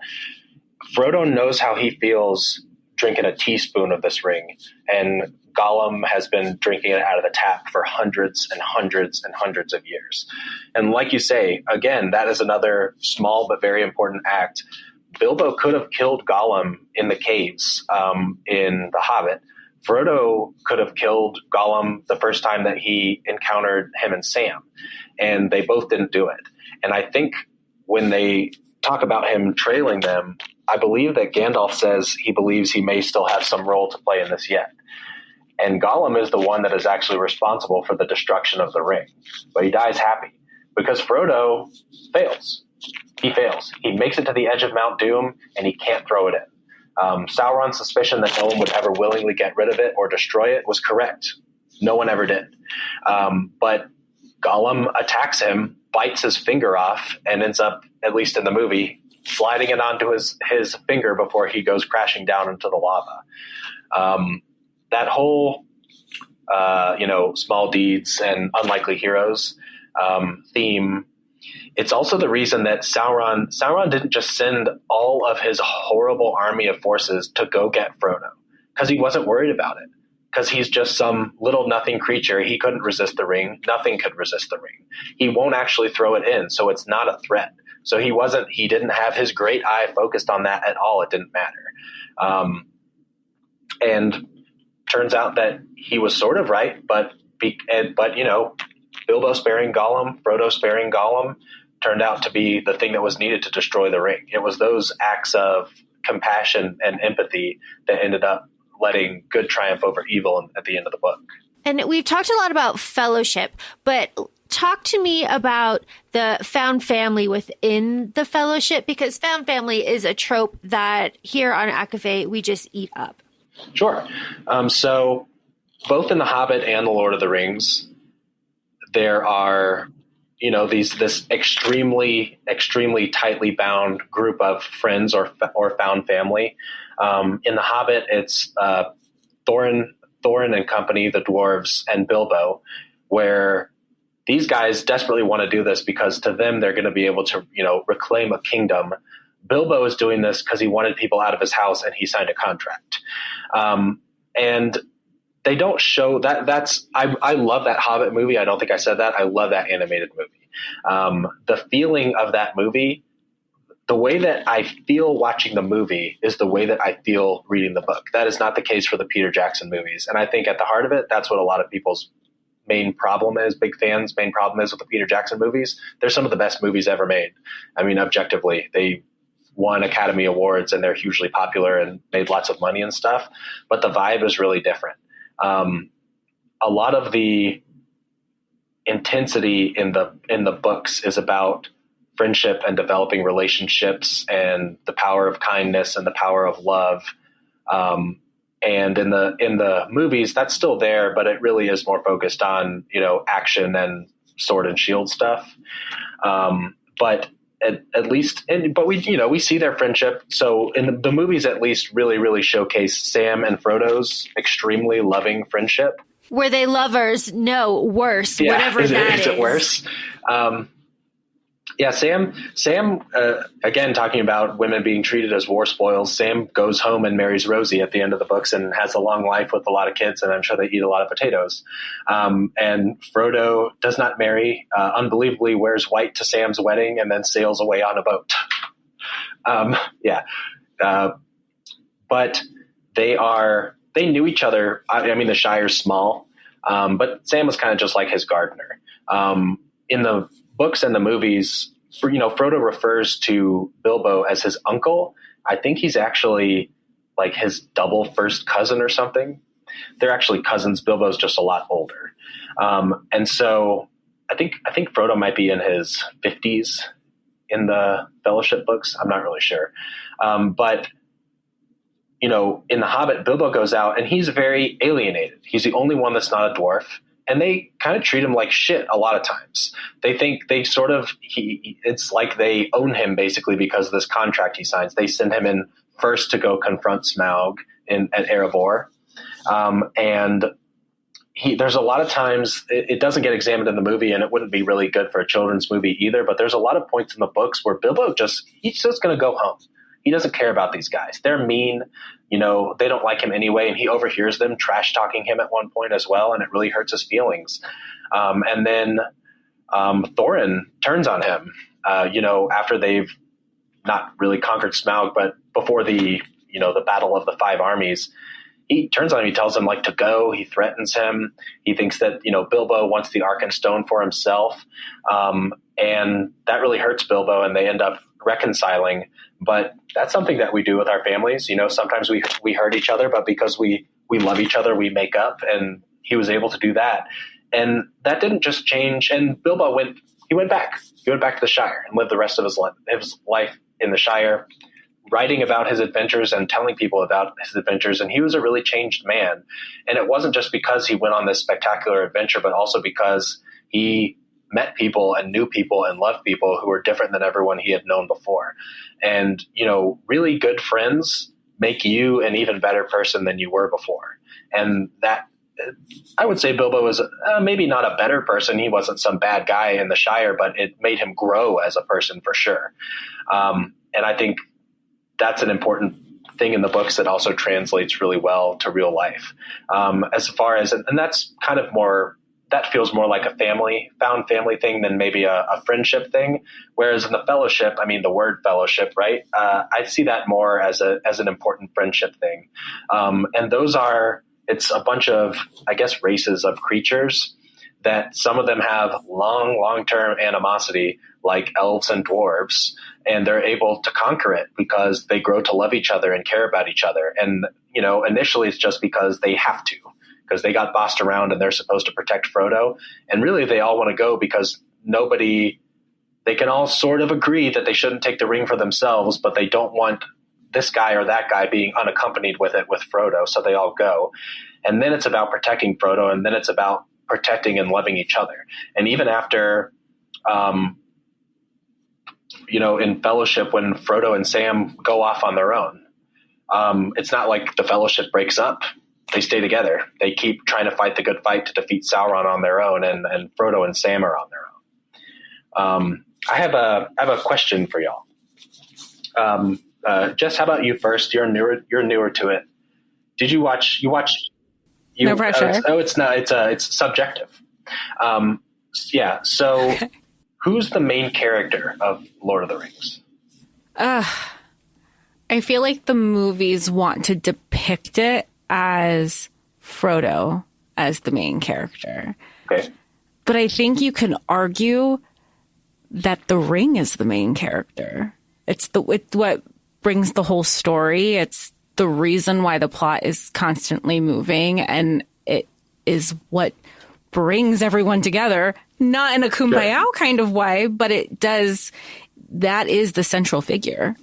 Speaker 4: Frodo knows how he feels drinking a teaspoon of this ring, and Gollum has been drinking it out of the tap for hundreds and hundreds and hundreds of years. And like you say, again, that is another small but very important act. Bilbo could have killed Gollum in the caves in The Hobbit. Frodo could have killed Gollum the first time that he encountered him and Sam, and they both didn't do it. And I think when they talk about him trailing them, I believe that Gandalf says he believes he may still have some role to play in this yet. And Gollum is the one that is actually responsible for the destruction of the ring. But he dies happy because Frodo fails. He fails. He makes it to the edge of Mount Doom, and he can't throw it in. Sauron's suspicion that no one would ever willingly get rid of it or destroy it was correct. No one ever did. But Gollum attacks him, bites his finger off, and ends up, at least in the movie, sliding it onto his finger before he goes crashing down into the lava. That whole, small deeds and unlikely heroes theme. It's also the reason that Sauron didn't just send all of his horrible army of forces to go get Frodo, because he wasn't worried about it, because he's just some little nothing creature. He couldn't resist the ring. Nothing could resist the ring. He won't actually throw it in, so it's not a threat. So he didn't have his great eye focused on that at all. It didn't matter. And turns out that he was sort of right, but Bilbo sparing Gollum, Frodo sparing Gollum turned out to be the thing that was needed to destroy the ring. It was those acts of compassion and empathy that ended up letting good triumph over evil at the end of the book.
Speaker 3: And we've talked a lot about fellowship, but talk to me about the found family within the fellowship, because found family is a trope that here on ACOFAE we just eat up.
Speaker 4: Sure. So both in The Hobbit and The Lord of the Rings, there are, this extremely, extremely tightly bound group of friends or found family. In The Hobbit, it's Thorin and company, the dwarves, and Bilbo, where these guys desperately want to do this because to them they're going to be able to, reclaim a kingdom. Bilbo is doing this because he wanted people out of his house and he signed a contract. And they don't show that. I love that Hobbit movie. I don't think I said that. I love that animated movie. The feeling of that movie, the way that I feel watching the movie is the way that I feel reading the book. That is not the case for the Peter Jackson movies. And I think at the heart of it, that's what a lot of people's main problem is with the Peter Jackson movies. They're some of the best movies ever made. I mean, objectively, they won Academy Awards and they're hugely popular and made lots of money and stuff, but the vibe is really different. A lot of the intensity in the books is about friendship and developing relationships and the power of kindness and the power of love. And in the movies, that's still there, but it really is more focused on, action and sword and shield stuff. But at least, but we see their friendship. So in the movies, at least really, really showcase Sam and Frodo's extremely loving friendship.
Speaker 3: Were they lovers? No, worse.
Speaker 4: Yeah,
Speaker 3: whatever
Speaker 4: is
Speaker 3: that is.
Speaker 4: Is it worse? Yeah, Sam, again, talking about women being treated as war spoils, Sam goes home and marries Rosie at the end of the books and has a long life with a lot of kids, and I'm sure they eat a lot of potatoes. And Frodo does not marry, unbelievably wears white to Sam's wedding and then sails away on a boat. But they knew each other. I mean, the Shire's small, but Sam was kind of just like his gardener. In the books and the movies, Frodo refers to Bilbo as his uncle. I think he's actually like his double first cousin or something. They're actually cousins. Bilbo's just a lot older. And so I think Frodo might be in his 50s in the Fellowship books. I'm not really sure. But in The Hobbit, Bilbo goes out and he's very alienated. He's the only one that's not a dwarf. And they kind of treat him like shit a lot of times. They think it's like they own him basically because of this contract he signs. They send him in first to go confront Smaug at Erebor. And there's a lot of times it doesn't get examined in the movie, and it wouldn't be really good for a children's movie either. But there's a lot of points in the books where Bilbo he's just going to go home. He doesn't care about these guys. They're mean. They don't like him anyway, and he overhears them trash talking him at one point as well, and it really hurts his feelings. And then Thorin turns on him, after they've not really conquered Smaug, but before the battle of the five armies. He turns on him. He tells him to go. He threatens him. He thinks that, Bilbo wants the Arkenstone for himself. And that really hurts Bilbo, and they end up reconciling. But that's something that we do with our families. Sometimes we hurt each other, but because we love each other, we make up, and he was able to do that. And that didn't just change. And Bilbo went back. He went back to the Shire and lived the rest of his life in the Shire, writing about his adventures and telling people about his adventures. And he was a really changed man. And it wasn't just because he went on this spectacular adventure, but also because he met people and knew people and loved people who were different than everyone he had known before. And, really good friends make you an even better person than you were before. And that, I would say Bilbo was maybe not a better person. He wasn't some bad guy in the Shire, but it made him grow as a person for sure. And I think that's an important thing in the books that also translates really well to real life. As far as, and that's kind of more, that feels more like a found family thing than maybe a friendship thing. Whereas in the Fellowship, I mean, the word fellowship, right? I see that more as an important friendship thing. And it's a bunch of, I guess, races of creatures that some of them have long-term animosity, like elves and dwarves, and they're able to conquer it because they grow to love each other and care about each other. And, initially it's just because they have to, because they got bossed around and they're supposed to protect Frodo. And really they all want to go because they can all sort of agree that they shouldn't take the ring for themselves, but they don't want this guy or that guy being unaccompanied with Frodo. So they all go. And then it's about protecting Frodo, and then it's about protecting and loving each other. And even after, in Fellowship, when Frodo and Sam go off on their own, it's not like the Fellowship breaks up. They stay together. They keep trying to fight the good fight to defeat Sauron on their own, and Frodo and Sam are on their own. I have a question for y'all. Jess, how about you first? You're newer to it. Did you watch?
Speaker 2: No pressure.
Speaker 4: It's not. It's subjective. Yeah. So, who's the main character of Lord of the Rings?
Speaker 2: I feel like the movies want to depict it as Frodo as the main character.
Speaker 4: Okay.
Speaker 2: But I think you can argue that the ring is the main character. It's what brings the whole story. It's the reason why the plot is constantly moving, and it is what brings everyone together, not in a kumbaya kind of way, but it does. That is the central figure.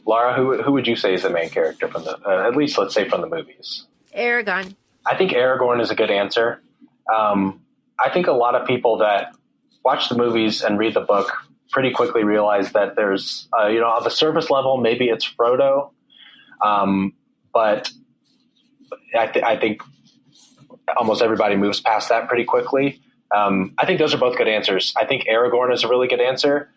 Speaker 4: Laura, who would you say is the main character from the, at least let's say from the movies?
Speaker 3: Aragorn.
Speaker 4: I think Aragorn is a good answer. I think a lot of people that watch the movies and read the book pretty quickly realize that there's, on the surface level, maybe it's Frodo. But I think almost everybody moves past that pretty quickly. I think those are both good answers. I think Aragorn is a really good answer.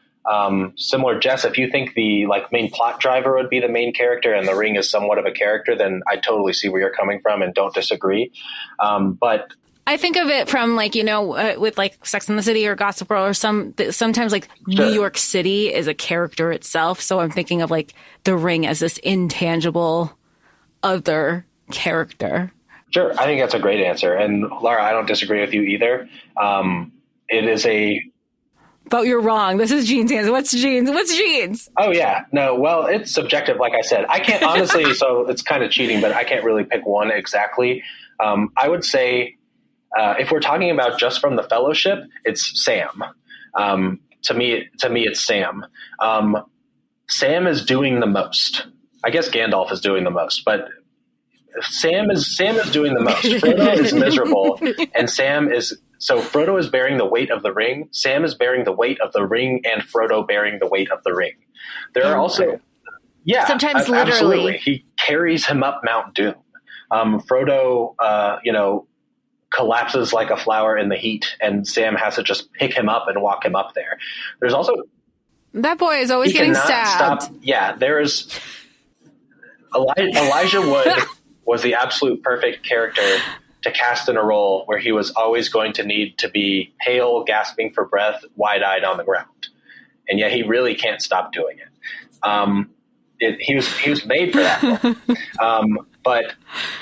Speaker 4: Similar, Jess, if you think the main plot driver would be the main character and the ring is somewhat of a character, then I totally see where you're coming from and don't disagree. But
Speaker 2: I think of it from with Sex and the City or Gossip Girl or sometimes New York City is a character itself. So I'm thinking of the ring as this intangible other character.
Speaker 4: Sure. I think that's a great answer. And Laura, I don't disagree with you either. It is
Speaker 2: But you're wrong. This is Gene's answer. What's Gene's?
Speaker 4: Oh, yeah. No, well, it's subjective, like I said. I can't, honestly, so it's kind of cheating, but I can't really pick one exactly. I would say, if we're talking about just from the Fellowship, it's Sam. To me, it's Sam. Sam is doing the most. I guess Gandalf is doing the most, but Sam is doing the most. Frodo is miserable, and So Frodo is bearing the weight of the ring. Sam is bearing the weight of the ring, and Frodo bearing the weight of the ring. There are also,
Speaker 3: sometimes literally.
Speaker 4: Absolutely. He carries him up Mount Doom. Frodo, collapses like a flower in the heat, and Sam has to just pick him up and walk him up there. There's also
Speaker 2: that boy is always getting stabbed.
Speaker 4: There's Elijah Wood was the absolute perfect character to cast in a role where he was always going to need to be pale, gasping for breath, wide-eyed on the ground. And yet he really can't stop doing it. He was made for that role. But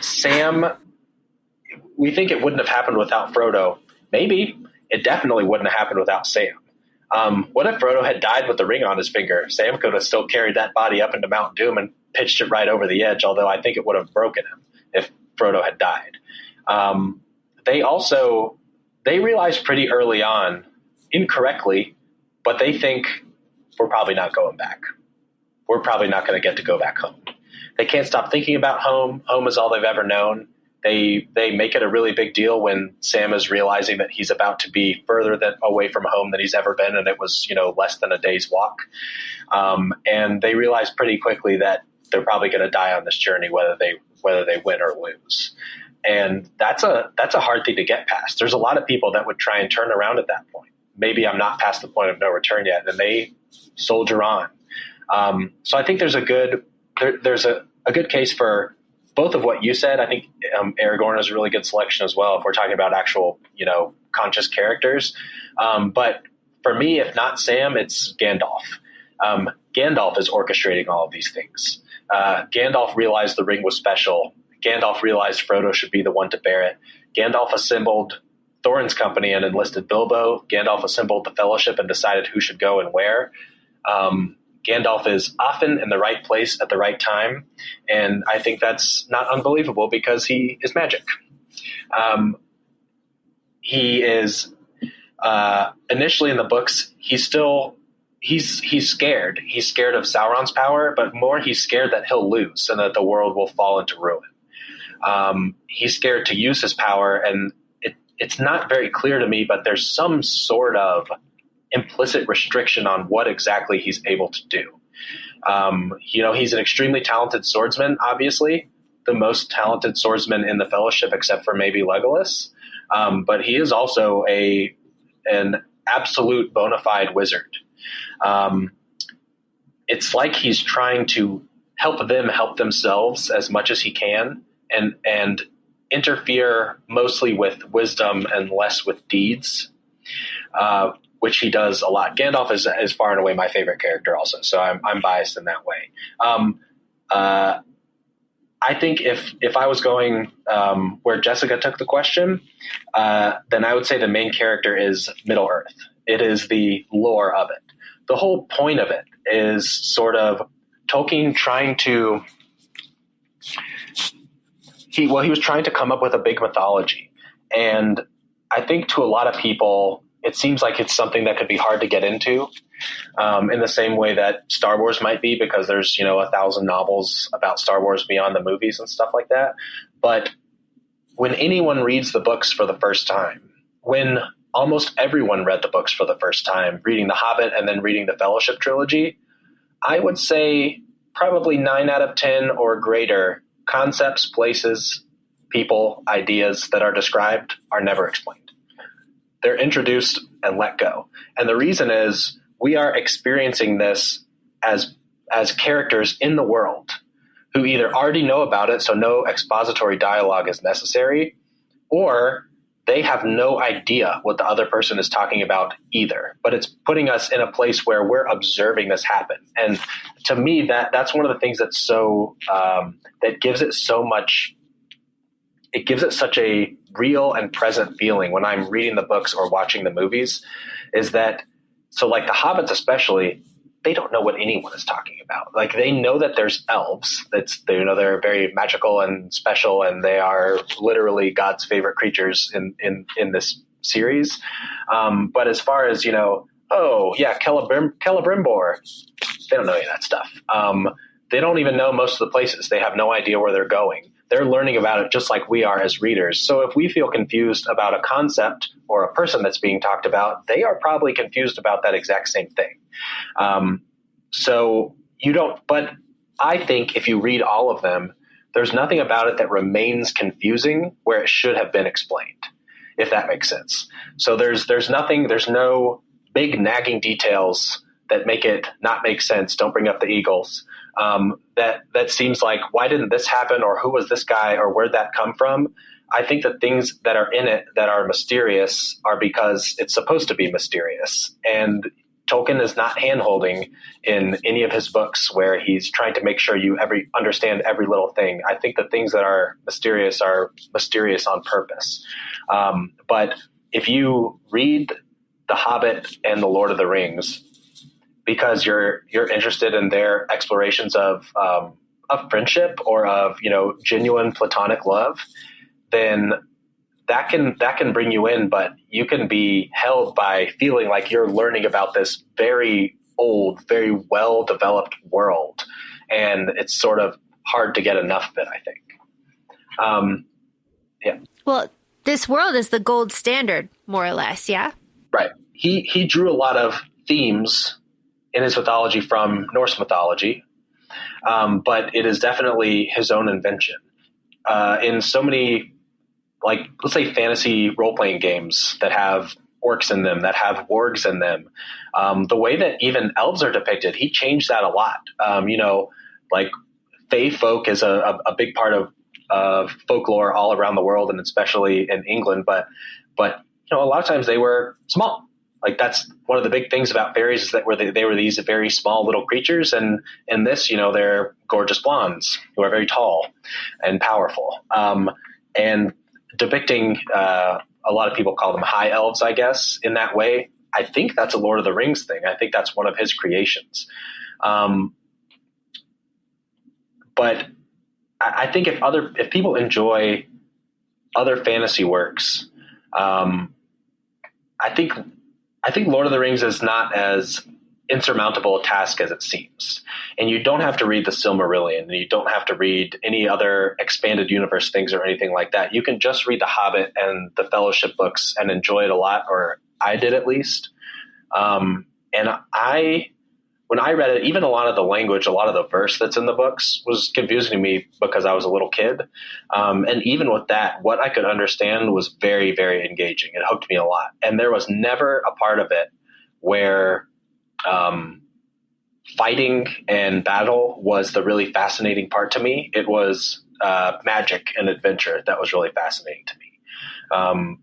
Speaker 4: Sam, we think it wouldn't have happened without Frodo. Maybe. It definitely wouldn't have happened without Sam. What if Frodo had died with the ring on his finger? Sam could have still carried that body up into Mount Doom and pitched it right over the edge, although I think it would have broken him if Frodo had died. They realized pretty early on, incorrectly, but they think we're probably not going back. We're probably not going to get to go back home. They can't stop thinking about home. Home is all they've ever known. They make it a really big deal when Sam is realizing that he's about to be further away from home than he's ever been, and it was less than a day's walk. And they realize pretty quickly that they're probably going to die on this journey, whether they win or lose. And that's a hard thing to get past. There's a lot of people that would try and turn around at that point. Maybe I'm not past the point of no return yet, and they soldier on. So I think there's a good case for both of what you said. I think Aragorn is a really good selection as well if we're talking about actual, conscious characters. But for me, if not Sam, it's Gandalf. Gandalf is orchestrating all of these things. Gandalf realized the ring was special. Gandalf realized Frodo should be the one to bear it. Gandalf assembled Thorin's company and enlisted Bilbo. Gandalf assembled the Fellowship and decided who should go and where. Gandalf is often in the right place at the right time, and I think that's not unbelievable because he is magic. He is initially in the books. He's scared. He's scared of Sauron's power, but more he's scared that he'll lose and that the world will fall into ruin. He's scared to use his power, and it's not very clear to me, but there's some sort of implicit restriction on what exactly he's able to do. He's an extremely talented swordsman, obviously, the most talented swordsman in the Fellowship, except for maybe Legolas. But he is also an absolute bona fide wizard. It's like he's trying to help them help themselves as much as he can, and interfere mostly with wisdom and less with deeds, which he does a lot. Gandalf is far and away my favorite character also, so I'm biased in that way. I think if I was going where Jessica took the question, then I would say the main character is Middle Earth. It is the lore of it. The whole point of it is sort of Tolkien trying to he was trying to come up with a big mythology. And I think to a lot of people, it seems like it's something that could be hard to get into, in the same way that Star Wars might be, because there's, 1,000 novels about Star Wars beyond the movies and stuff like that. But when anyone reads the books for the first time, when almost everyone read the books for the first time, reading The Hobbit and then reading the Fellowship trilogy, I would say probably 9 out of 10 or greater concepts, places, people, ideas that are described are never explained. They're introduced and let go. And the reason is we are experiencing this as characters in the world who either already know about it, so no expository dialogue is necessary, or they have no idea what the other person is talking about either. But it's putting us in a place where we're observing this happen. And to me, that's one of the things that's so that gives it so much. It gives it such a real and present feeling when I'm reading the books or watching the movies. Is that so? Like the Hobbits, especially, they don't know what anyone is talking about. Like they know that there's elves. They're very magical and special, and they are literally God's favorite creatures in this series. But as far as Celebrimbor, they don't know any of that stuff. They don't even know most of the places. They have no idea where they're going. They're learning about it just like we are as readers. So if we feel confused about a concept or a person that's being talked about, they are probably confused about that exact same thing. But I think if you read all of them, there's nothing about it that remains confusing where it should have been explained, if that makes sense. So there's no big nagging details that make it not make sense. Don't bring up the Eagles. That seems like, why didn't this happen, or who was this guy, or where'd that come from? I think the things that are in it that are mysterious are because it's supposed to be mysterious. And Tolkien is not hand-holding in any of his books where he's trying to make sure you understand every little thing. I think the things that are mysterious on purpose. But if you read The Hobbit and The Lord of the Rings, because you're interested in their explorations of friendship or of genuine platonic love, then that can bring you in. But you can be held by feeling like you're learning about this very old, very well developed world, and it's sort of hard to get enough of it, I think. Yeah.
Speaker 3: Well, this world is the gold standard, more or less. Yeah.
Speaker 4: Right. He drew a lot of themes in his mythology from Norse mythology, but it is definitely his own invention. In so many, let's say fantasy role-playing games that have orcs in them, that have wargs in them, the way that even elves are depicted, he changed that a lot. Fae folk is a big part of folklore all around the world, and especially in England, but a lot of times they were small. Like that's one of the big things about fairies is that they were these very small little creatures. And in this, they're gorgeous blondes who are very tall and powerful. And depicting, a lot of people call them high elves, I guess, in that way. I think that's a Lord of the Rings thing. I think that's one of his creations. But I think if people enjoy other fantasy works, I think Lord of the Rings is not as insurmountable a task as it seems. And you don't have to read the Silmarillion, and you don't have to read any other expanded universe things or anything like that. You can just read The Hobbit and the Fellowship books and enjoy it a lot, or I did at least. When I read it, even a lot of the language, a lot of the verse that's in the books was confusing to me because I was a little kid. And even with that, what I could understand was very, very engaging. It hooked me a lot. And there was never a part of it where fighting and battle was the really fascinating part to me. It was magic and adventure that was really fascinating to me.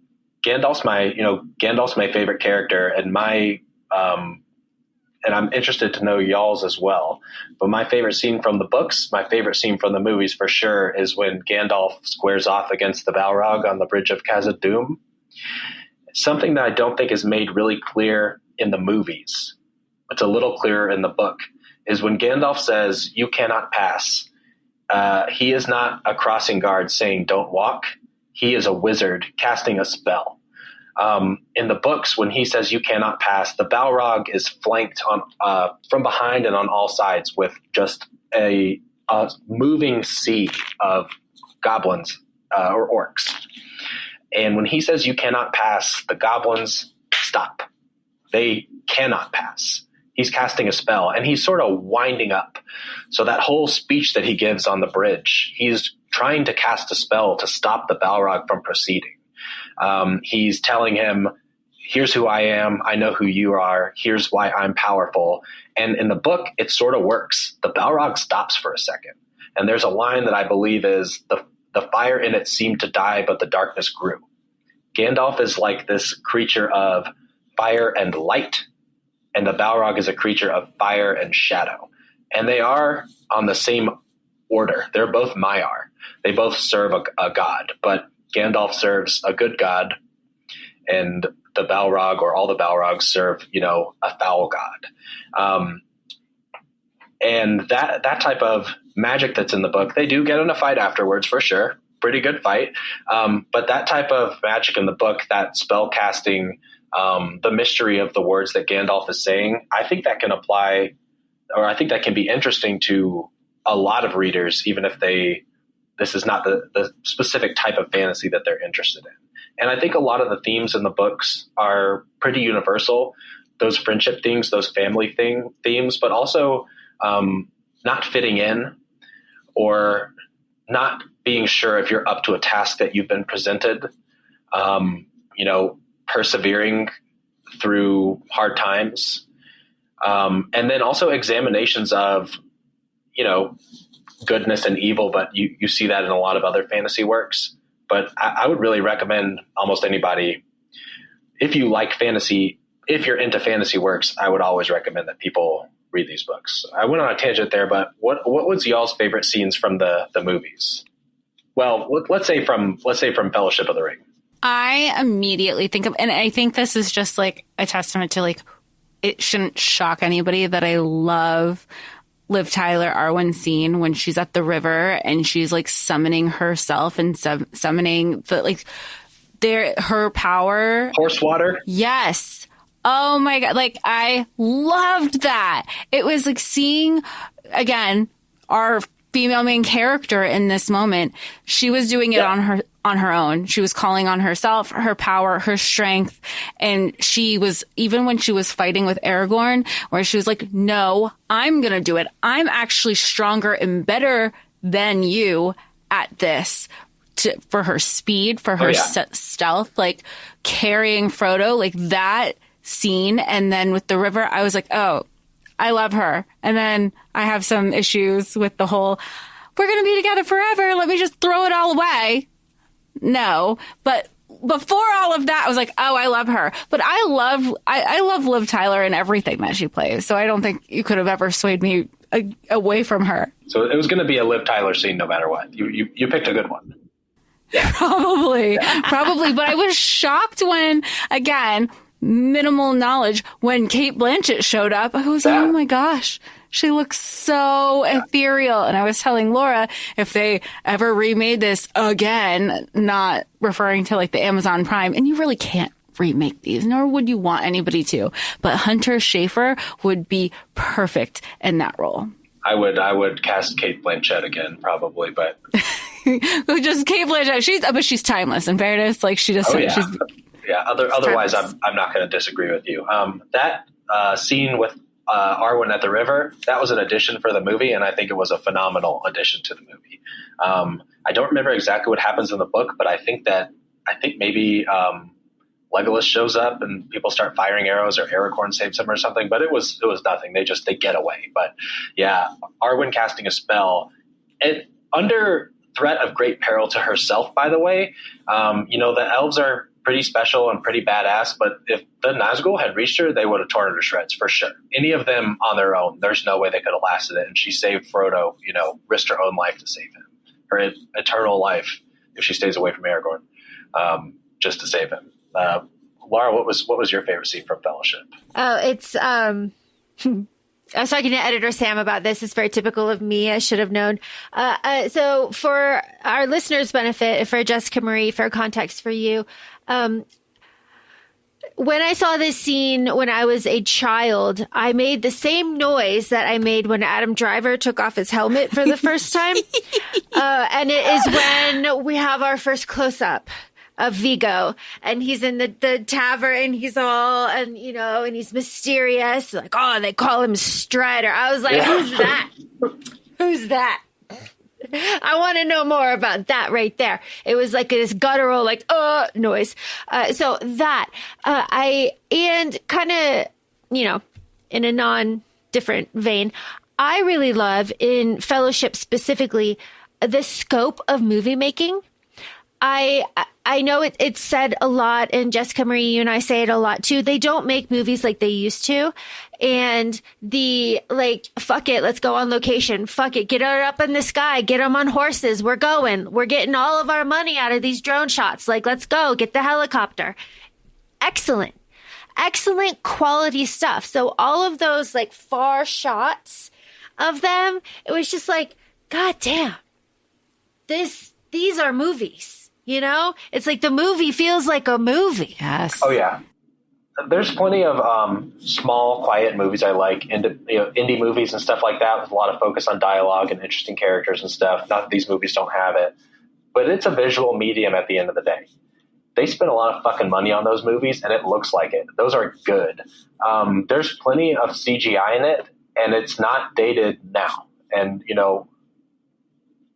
Speaker 4: Gandalf's my favorite character, and my and I'm interested to know y'all's as well. But my favorite scene from the books, my favorite scene from the movies for sure, is when Gandalf squares off against the Balrog on the bridge of Khazad-dûm. Something that I don't think is made really clear in the movies, it's a little clearer in the book, is when Gandalf says, "You cannot pass." He is not a crossing guard saying, "Don't walk." He is a wizard casting a spell. In the books, when he says "you cannot pass," the Balrog is flanked on from behind and on all sides with just a moving sea of goblins or orcs. And when he says "you cannot pass," the goblins stop. They cannot pass. He's casting a spell, and he's sort of winding up. So that whole speech that he gives on the bridge, he's trying to cast a spell to stop the Balrog from proceeding. He's telling him, "Here's who I am. I know who you are. Here's why I'm powerful." And in the book, it sort of works. The Balrog stops for a second. And there's a line that I believe is, the fire in it seemed to die, but the darkness grew. Gandalf is like this creature of fire and light, and the Balrog is a creature of fire and shadow. And they are on the same order. They're both Maiar. They both serve a god, but Gandalf serves a good god, and the Balrog, or all the Balrogs, serve, a foul god. And that type of magic that's in the book, they do get in a fight afterwards for sure. Pretty good fight. But that type of magic in the book, that spell casting, the mystery of the words that Gandalf is saying, I think that can apply, or I think that can be interesting to a lot of readers, even if this is not the specific type of fantasy that they're interested in. And I think a lot of the themes in the books are pretty universal, those friendship themes, those family themes, but also not fitting in, or not being sure if you're up to a task that you've been presented, persevering through hard times. And then also examinations of, goodness and evil, but you see that in a lot of other fantasy works. But I would really recommend almost anybody, if you like fantasy, if you're into fantasy works, I would always recommend that people read these books. I went on a tangent there, but what was y'all's favorite scenes from the movies? Well, let's say from Fellowship of the Ring.
Speaker 2: I immediately think of, and I think this is just like a testament to, like, it shouldn't shock anybody that I love Liv Tyler Arwen's scene when she's at the river and she's like summoning herself and summoning her power.
Speaker 4: Horse water.
Speaker 2: Yes. Oh my God. Like, I loved that. It was like seeing, again, our female main character in this moment. She was doing it on her own. She was calling on herself, her power, her strength. And she was, even when she was fighting with Aragorn, where she was like, "No, I'm going to do it. I'm actually stronger and better than you at this." For her speed, for her stealth, like carrying Frodo, like that scene. And then with the river, I was like, oh, I love her. And then I have some issues with the whole, we're going to be together forever. Let me just throw it all away. No. But before all of that, I was like, oh, I love her. But I love Liv Tyler in everything that she plays. So I don't think you could have ever swayed me away from her.
Speaker 4: So it was going to be a Liv Tyler scene no matter what. You picked a good one.
Speaker 2: Yeah. Probably. But I was shocked when, again, minimal knowledge, when Cate Blanchett showed up. I was like, oh my gosh, she looks so ethereal. And I was telling Laura, if they ever remade this again, not referring to like the Amazon Prime, and you really can't remake these, nor would you want anybody to, but Hunter Schafer would be perfect in that role.
Speaker 4: I would cast Cate Blanchett again, probably, but
Speaker 2: just Cate Blanchett. She's timeless. In fairness, like she just she's
Speaker 4: Otherwise, I'm not going to disagree with you. That scene with Arwen at the river, that was an addition for the movie, and I think it was a phenomenal addition to the movie. I don't remember exactly what happens in the book, but I think maybe Legolas shows up and people start firing arrows, or Aragorn saves him or something, but it was nothing. They get away. But yeah, Arwen casting a spell, under threat of great peril to herself, by the way. The elves are pretty special and pretty badass, but if the Nazgul had reached her, they would have torn her to shreds for sure. Any of them on their own, there's no way they could have lasted it. And she saved Frodo, risked her own life to save him, her eternal life if she stays away from Aragorn, just to save him. Laura, what was your favorite scene from Fellowship?
Speaker 3: Oh, it's I was talking to editor Sam about this. It's very typical of me. I should have known. So for our listeners' benefit, for Jessica Marie, for context for you, when I saw this scene when I was a child, I made the same noise that I made when Adam Driver took off his helmet for the first time. And it is when we have our first close-up of Vigo, and he's in the tavern, he's all, and he's mysterious, like, oh, they call him Strider. I was like, who's that? Who's that? I want to know more about that right there. It was like this guttural, like, noise. So that, and kind of, in a non-different vein, I really love in Fellowship specifically the scope of movie making. I know it's said a lot, and Jessica Marie, you and I say it a lot too. They don't make movies like they used to. And fuck it, let's go on location. Fuck it, get her up in the sky, get them on horses. We're going. We're getting all of our money out of these drone shots. Like, let's go, get the helicopter. Excellent quality stuff. So all of those far shots of them, it was just like, God damn, these are movies. It's like the movie feels like a movie.
Speaker 2: Yes.
Speaker 4: Oh yeah. There's plenty of small, quiet movies I like, indie movies and stuff like that with a lot of focus on dialogue and interesting characters and stuff. Not that these movies don't have it, but it's a visual medium at the end of the day. They spend a lot of fucking money on those movies, and it looks like it. Those are good. There's plenty of CGI in it, and it's not dated now. And,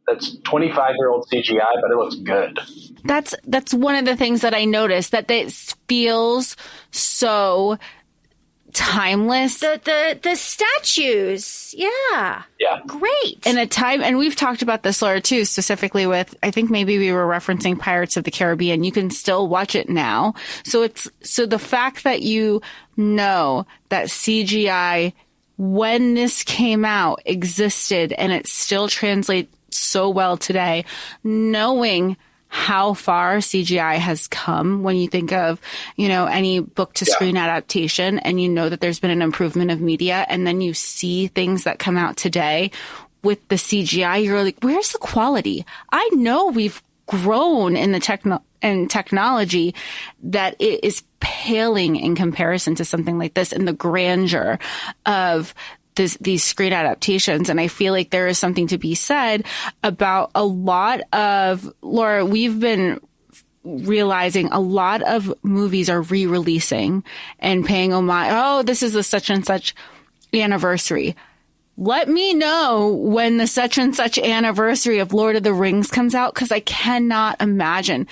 Speaker 4: that's 25-year-old CGI, but it looks good.
Speaker 2: That's one of the things that I noticed, that it feels so timeless.
Speaker 3: The statues, yeah, great.
Speaker 2: In a time, and we've talked about this, Laura, too, specifically with, I think maybe we were referencing Pirates of the Caribbean. You can still watch it now. So the fact that that CGI, when this came out, existed, and it still translates so well today, knowing how far CGI has come when you think of, any book to screen adaptation, and that there's been an improvement of media, and then you see things that come out today with the CGI, you're like, where's the quality? I know we've grown in the technology, that it is paling in comparison to something like this, and the grandeur of these screen adaptations. And I feel like there is something to be said about a lot of, Laura, we've been realizing a lot of movies are re-releasing and paying homage. Oh, this is the such and such anniversary. Let me know when the such and such anniversary of Lord of the Rings comes out, because I cannot imagine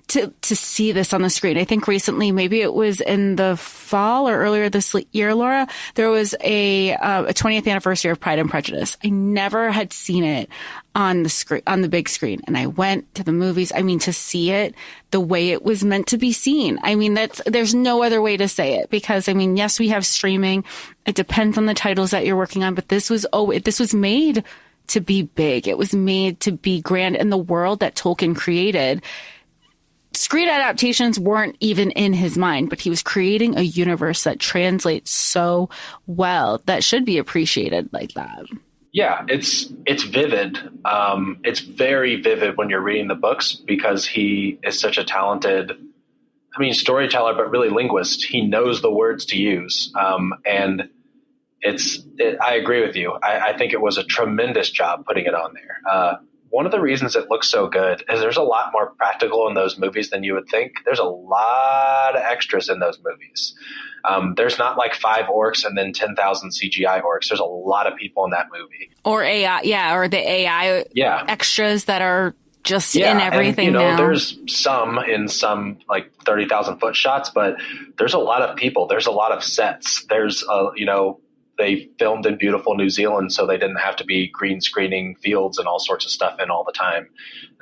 Speaker 2: to see this on the screen. I think recently, maybe it was in the fall or earlier this year, Laura, there was a 20th anniversary of Pride and Prejudice. I never had seen it on the screen, on the big screen. And I went to the movies, to see it the way it was meant to be seen. There's no other way to say it, because yes, we have streaming. It depends on the titles that you're working on, but this was made to be big. It was made to be grand in the world that Tolkien created. Screen adaptations weren't even in his mind, but he was creating a universe that translates so well, that should be appreciated like that.
Speaker 4: Yeah, it's vivid. It's very vivid when you're reading the books, because he is such a talented, storyteller, but really linguist. He knows the words to use. And I agree with you. I think it was a tremendous job putting it on there. One of the reasons it looks so good is there's a lot more practical in those movies than you would think. There's a lot of extras in those movies. There's not 5 orcs and then 10,000 CGI orcs. There's a lot of people in that movie.
Speaker 2: Or AI, or the AI extras that are just in everything
Speaker 4: and,
Speaker 2: now.
Speaker 4: There's some in some 30,000 foot shots, but there's a lot of people. There's a lot of sets. There's, they filmed in beautiful New Zealand, so they didn't have to be green screening fields and all sorts of stuff in all the time.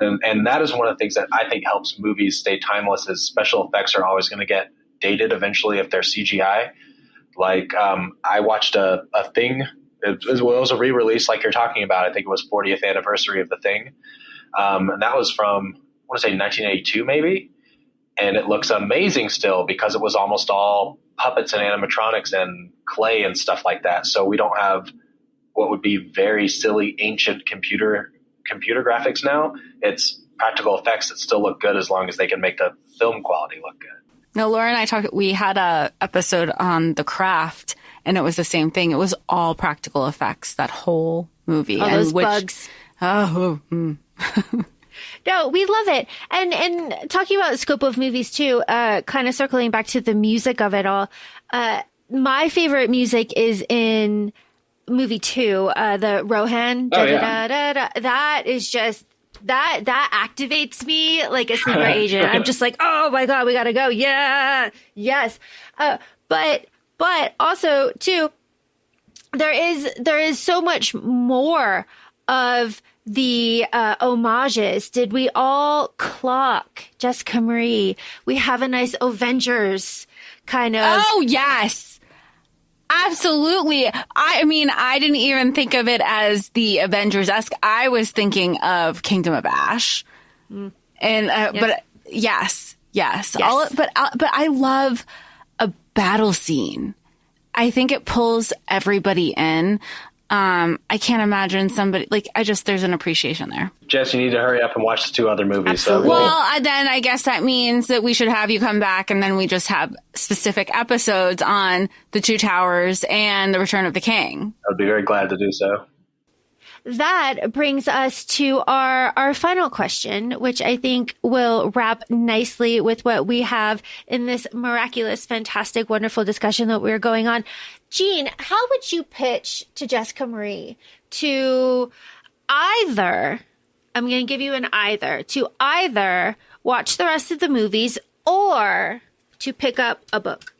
Speaker 4: And that is one of the things that I think helps movies stay timeless is special effects are always going to get dated eventually if they're CGI. Like I watched a Thing. It was a re-release like you're talking about. I think it was 40th anniversary of The Thing. And that was from, I want to say 1982 maybe. And it looks amazing still because it was almost all puppets and animatronics and clay and stuff like that. So we don't have what would be very silly ancient computer graphics now. It's practical effects that still look good as long as they can make the film quality look good.
Speaker 2: No, Laura and I we had a episode on The Craft, and it was the same thing. It was all practical effects, that whole movie.
Speaker 3: All those bugs.
Speaker 2: Oh,
Speaker 3: No, we love it. And talking about the scope of movies too, kind of circling back to the music of it all, my favorite music is in movie 2, the Rohan. That is just, that activates me like a sleeper agent. I'm just like, oh my God, we gotta go. Yeah. Yes. But also too, there is so much more of the homages. Did we all clock Jessica Marie? We have a nice Avengers kind of.
Speaker 2: Oh, yes. Absolutely. I mean, I didn't even think of it as the Avengers-esque. I was thinking of Kingdom of Ash. And,
Speaker 3: Yes.
Speaker 2: but yes.
Speaker 3: Yes.
Speaker 2: But I love a battle scene. I think it pulls everybody in. I can't imagine somebody there's an appreciation there.
Speaker 4: Jess, you need to hurry up and watch the 2 other movies.
Speaker 3: Absolutely.
Speaker 2: Then I guess that means that we should have you come back and then we just have specific episodes on the 2 Towers and the Return of the King.
Speaker 4: I'd be very glad to do so.
Speaker 3: That brings us to our final question, which I think will wrap nicely with what we have in this miraculous, fantastic, wonderful discussion that we're going on. Gene, how would you pitch to Jessica Marie to either, I'm going to give you an either, to either watch the rest of the movies or to pick up a book?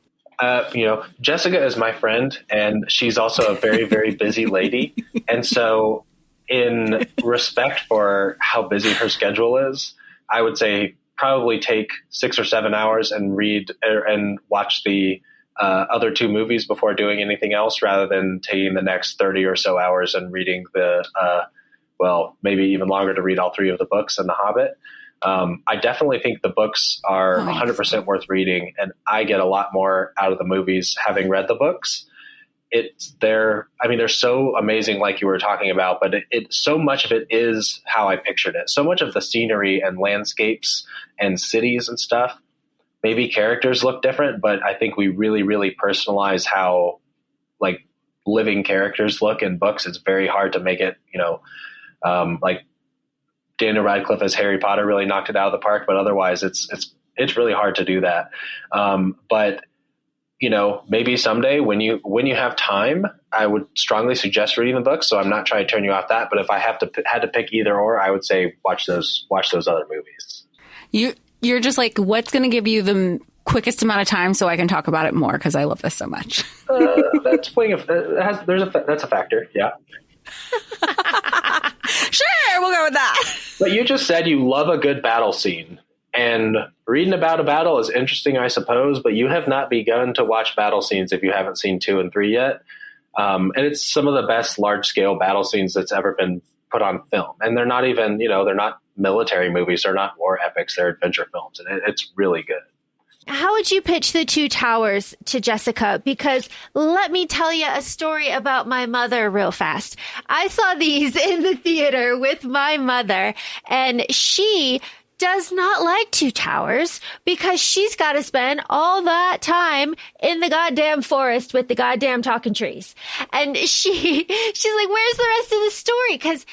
Speaker 4: Jessica is my friend, and she's also a very, very busy lady. And so in respect for how busy her schedule is, I would say probably take 6 or 7 hours and read and watch the other 2 movies before doing anything else, rather than taking the next 30 or so hours and reading the, maybe even longer to read all 3 of the books and The Hobbit. I definitely think the books are 100% worth reading, and I get a lot more out of the movies having read the books. They're so amazing, like you were talking about, but so much of it is how I pictured it. So much of the scenery and landscapes and cities and stuff, maybe characters look different, but I think we really, really personalize how like living characters look in books. It's very hard to make it, like Daniel Radcliffe as Harry Potter really knocked it out of the park, but otherwise it's really hard to do that. But maybe someday when you have time, I would strongly suggest reading the books. So I'm not trying to turn you off that, but if I had to pick either or, I would say watch those other movies.
Speaker 2: You're just like, what's going to give you the quickest amount of time so I can talk about it more because I love this so much.
Speaker 4: That's a factor. Yeah.
Speaker 2: Sure, we'll go with that.
Speaker 4: But you just said you love a good battle scene. And reading about a battle is interesting, I suppose, but you have not begun to watch battle scenes if you haven't seen 2 and 3 yet. And it's some of the best large-scale battle scenes that's ever been put on film. And they're not even, they're not military movies. They're not war epics. They're adventure films. And it's really good.
Speaker 3: How would you pitch the 2 Towers to Jessica? Because let me tell you a story about my mother real fast. I saw these in the theater with my mother, and she does not like 2 Towers because she's got to spend all that time in the goddamn forest with the goddamn talking trees. And she's like, where's the rest of the story? Because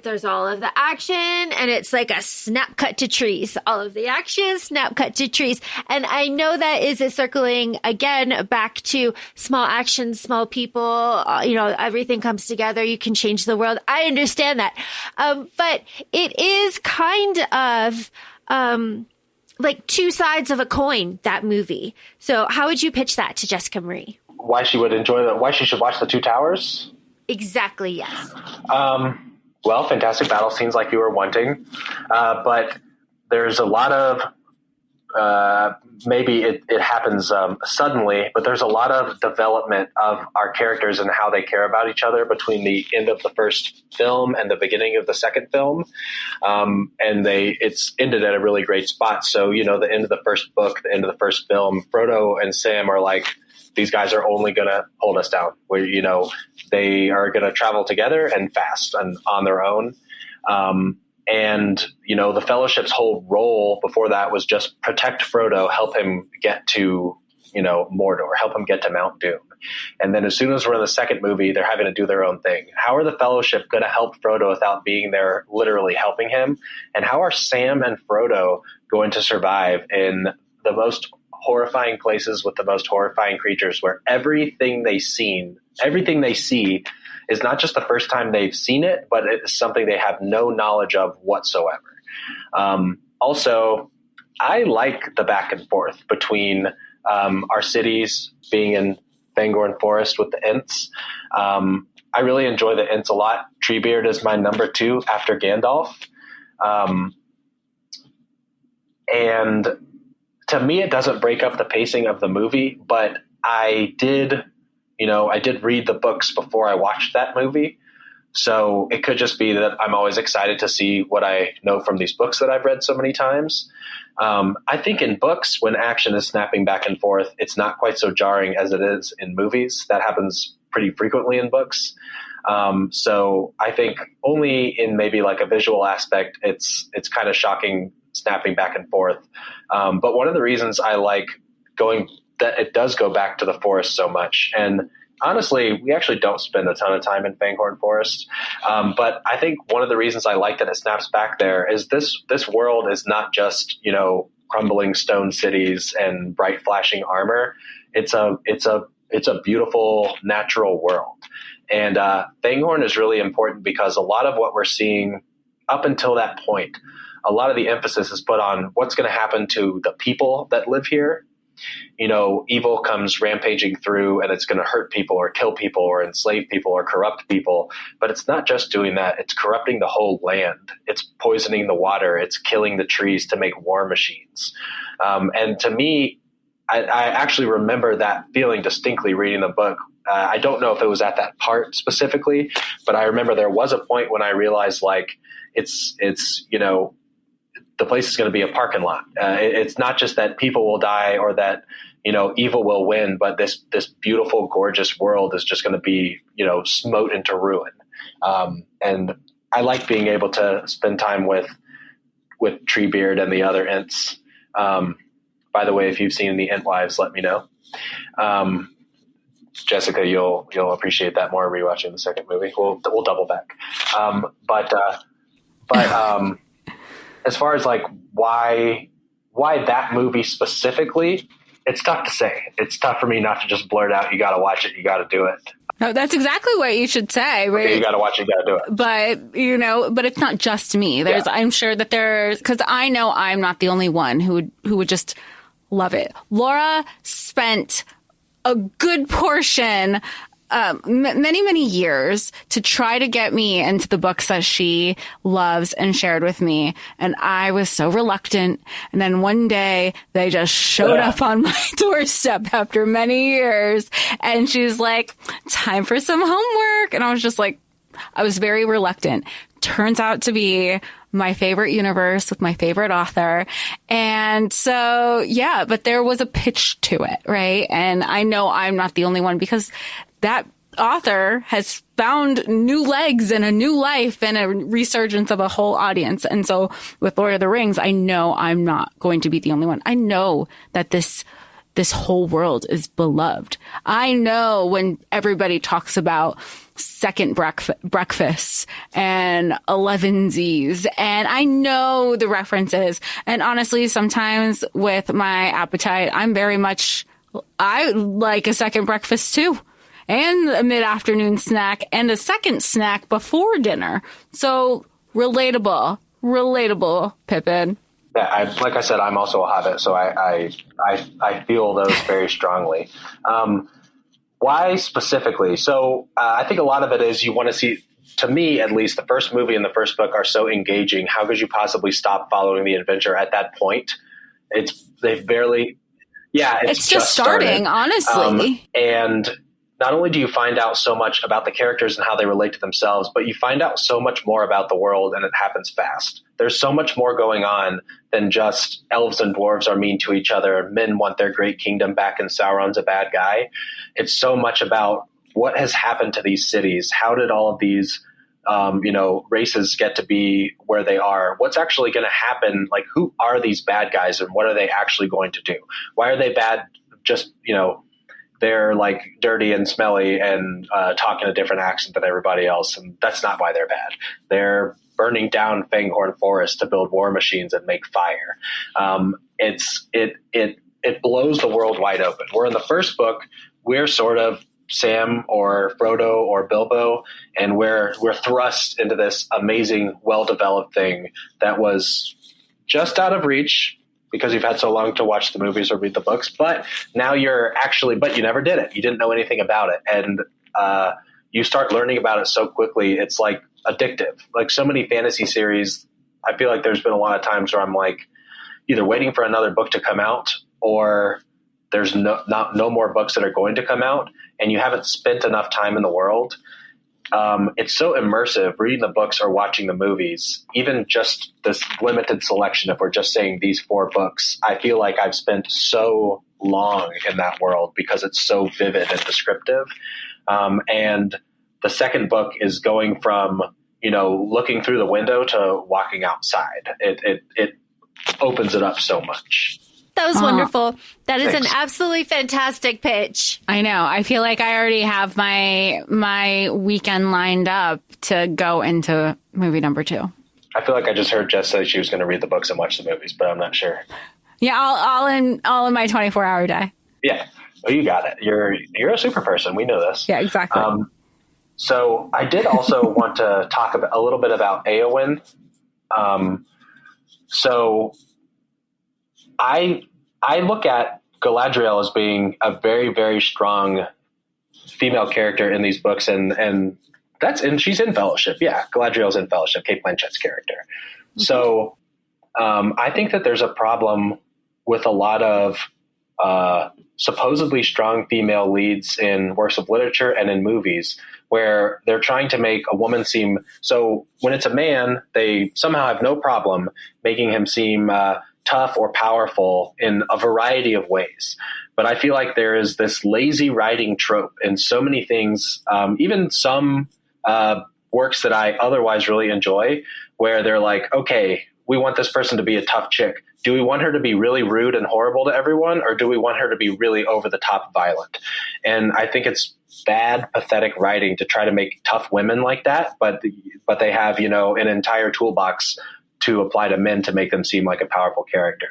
Speaker 3: there's all of the action, and it's like a snap cut to trees. All of the action, snap cut to trees. And I know that is a circling again back to small actions, small people. Everything comes together. You can change the world. I understand that, but it is kind of like 2 sides of a coin, that movie. So how would you pitch that to Jessica Marie?
Speaker 4: why she would enjoy why she should watch The Two Towers?
Speaker 3: Exactly, yes.
Speaker 4: Well, fantastic battle scenes like you were wanting. But there's a lot of, maybe it happens suddenly, but there's a lot of development of our characters and how they care about each other between the end of the first film and the beginning of the second film. And it's ended at a really great spot. So, the end of the first book, the end of the first film, Frodo and Sam are like, these guys are only going to hold us down. Where, they are going to travel together and fast and on their own. And, the Fellowship's whole role before that was just protect Frodo, help him get to, Mordor, help him get to Mount Doom. And then as soon as we're in the second movie, they're having to do their own thing. How are the Fellowship going to help Frodo without being there literally helping him? And how are Sam and Frodo going to survive in the most horrifying places with the most horrifying creatures, where everything they see is not just the first time they've seen it, but it's something they have no knowledge of whatsoever. Also, I like the back and forth between our cities being in Fangorn Forest with the Ents. I really enjoy the Ents a lot. Treebeard is my number 2 after Gandalf. And to me, it doesn't break up the pacing of the movie, but I did read the books before I watched that movie. So it could just be that I'm always excited to see what I know from these books that I've read so many times. I think in books, when action is snapping back and forth, it's not quite so jarring as it is in movies. That happens pretty frequently in books. So I think only in maybe like a visual aspect, it's kind of shocking snapping back and forth. But one of the reasons I like that it does go back to the forest so much. And honestly, we actually don't spend a ton of time in Fangorn Forest. But I think one of the reasons I like that it snaps back there is this world is not just, crumbling stone cities and bright flashing armor. It's a beautiful natural world. And Fangorn is really important because a lot of what we're seeing up until that point, a lot of the emphasis is put on what's going to happen to the people that live here. Evil comes rampaging through and it's going to hurt people or kill people or enslave people or corrupt people. But it's not just doing that. It's corrupting the whole land. It's poisoning the water. It's killing the trees to make war machines. And to me, I actually remember that feeling distinctly reading the book. I don't know if it was at that part specifically, but I remember there was a point when I realized it's the place is going to be a parking lot. It's not just that people will die or that, evil will win, but this beautiful, gorgeous world is just going to be, smote into ruin. And I like being able to spend time with Treebeard and the other Ents. By the way, if you've seen the Ent Wives, let me know. Jessica, you'll appreciate that more rewatching the second movie. We'll double back. But as far as why that movie specifically, it's tough to say. It's tough for me not to just blurt out, you got to watch it, you got to do it.
Speaker 2: No, that's exactly what you should say, right?
Speaker 4: Okay, you got to watch it, you got to do it.
Speaker 2: But it's not just me. I'm sure that because I know I'm not the only one who would just love it. Laura spent a good portion many, many years to try to get me into the books that she loves and shared with me. And I was so reluctant. And then one day they just showed up on my doorstep after many years. And she was like, time for some homework. And I was just like, I was very reluctant. Turns out to be my favorite universe with my favorite author. And so, yeah, but there was a pitch to it, right? And I know I'm not the only one because that author has found new legs and a new life and a resurgence of a whole audience. And so with Lord of the Rings, I know I'm not going to be the only one. I know that this whole world is beloved. I know when everybody talks about second breakfast and 11sies, and I know the references. And honestly, sometimes with my appetite, I like a second breakfast too. And a mid-afternoon snack and a second snack before dinner. So relatable, Pippin.
Speaker 4: Yeah, like I said, I'm also a Hobbit, so I feel those very strongly. Why specifically? So I think a lot of it is you want to see, to me at least, the first movie and the first book are so engaging. How could you possibly stop following the adventure at that point? They've barely, it's
Speaker 2: just starting, honestly.
Speaker 4: And not only do you find out so much about the characters and how they relate to themselves, but you find out so much more about the world, and it happens fast. There's so much more going on than just elves and dwarves are mean to each other. Men want their great kingdom back and Sauron's a bad guy. It's so much about what has happened to these cities. How did all of these races get to be where they are? What's actually going to happen? Like, who are these bad guys and what are they actually going to do? Why are they bad? Just, they're like dirty and smelly and talk in a different accent than everybody else. And that's not why they're bad. They're burning down Fanghorn Forest to build war machines and make fire. It blows the world wide open. Where in the first book, we're sort of Sam or Frodo or Bilbo, and we're thrust into this amazing, well-developed thing that was just out of reach because you've had so long to watch the movies or read the books. But now but you never did it. You didn't know anything about it. And you start learning about it so quickly. It's like addictive. Like so many fantasy series, I feel like there's been a lot of times where I'm like either waiting for another book to come out or there's no more books that are going to come out and you haven't spent enough time in the world. It's so immersive reading the books or watching the movies, even just this limited selection. If we're just saying these 4 books, I feel like I've spent so long in that world because it's so vivid and descriptive. And the second book is going from, looking through the window to walking outside. It opens it up so much.
Speaker 3: That was wonderful. That is
Speaker 4: Thanks.
Speaker 3: an absolutely fantastic pitch.
Speaker 2: I know. I feel like I already have my weekend lined up to go into movie number 2.
Speaker 4: I feel like I just heard Jess say she was going to read the books and watch the movies, but I'm not sure.
Speaker 2: Yeah, all in my 24-hour day.
Speaker 4: Yeah. Oh, you got it. You're a super person. We know this.
Speaker 2: Yeah, exactly.
Speaker 4: So I did also want to talk a little bit about Éowyn. So I look at Galadriel as being a very, very strong female character in these books, and she's in Fellowship. Yeah, Galadriel's in Fellowship, Cate Blanchett's character. Mm-hmm. So I think that there's a problem with a lot of supposedly strong female leads in works of literature and in movies where they're trying to make a woman seem – so when it's a man, they somehow have no problem making him seem tough or powerful in a variety of ways. But I feel like there is this lazy writing trope in so many things, even some works that I otherwise really enjoy, where they're like, okay, we want this person to be a tough chick. Do we want her to be really rude and horrible to everyone, or do we want her to be really over the top violent? And I think it's bad, pathetic writing to try to make tough women like that, but they have, an entire toolbox to apply to men to make them seem like a powerful character.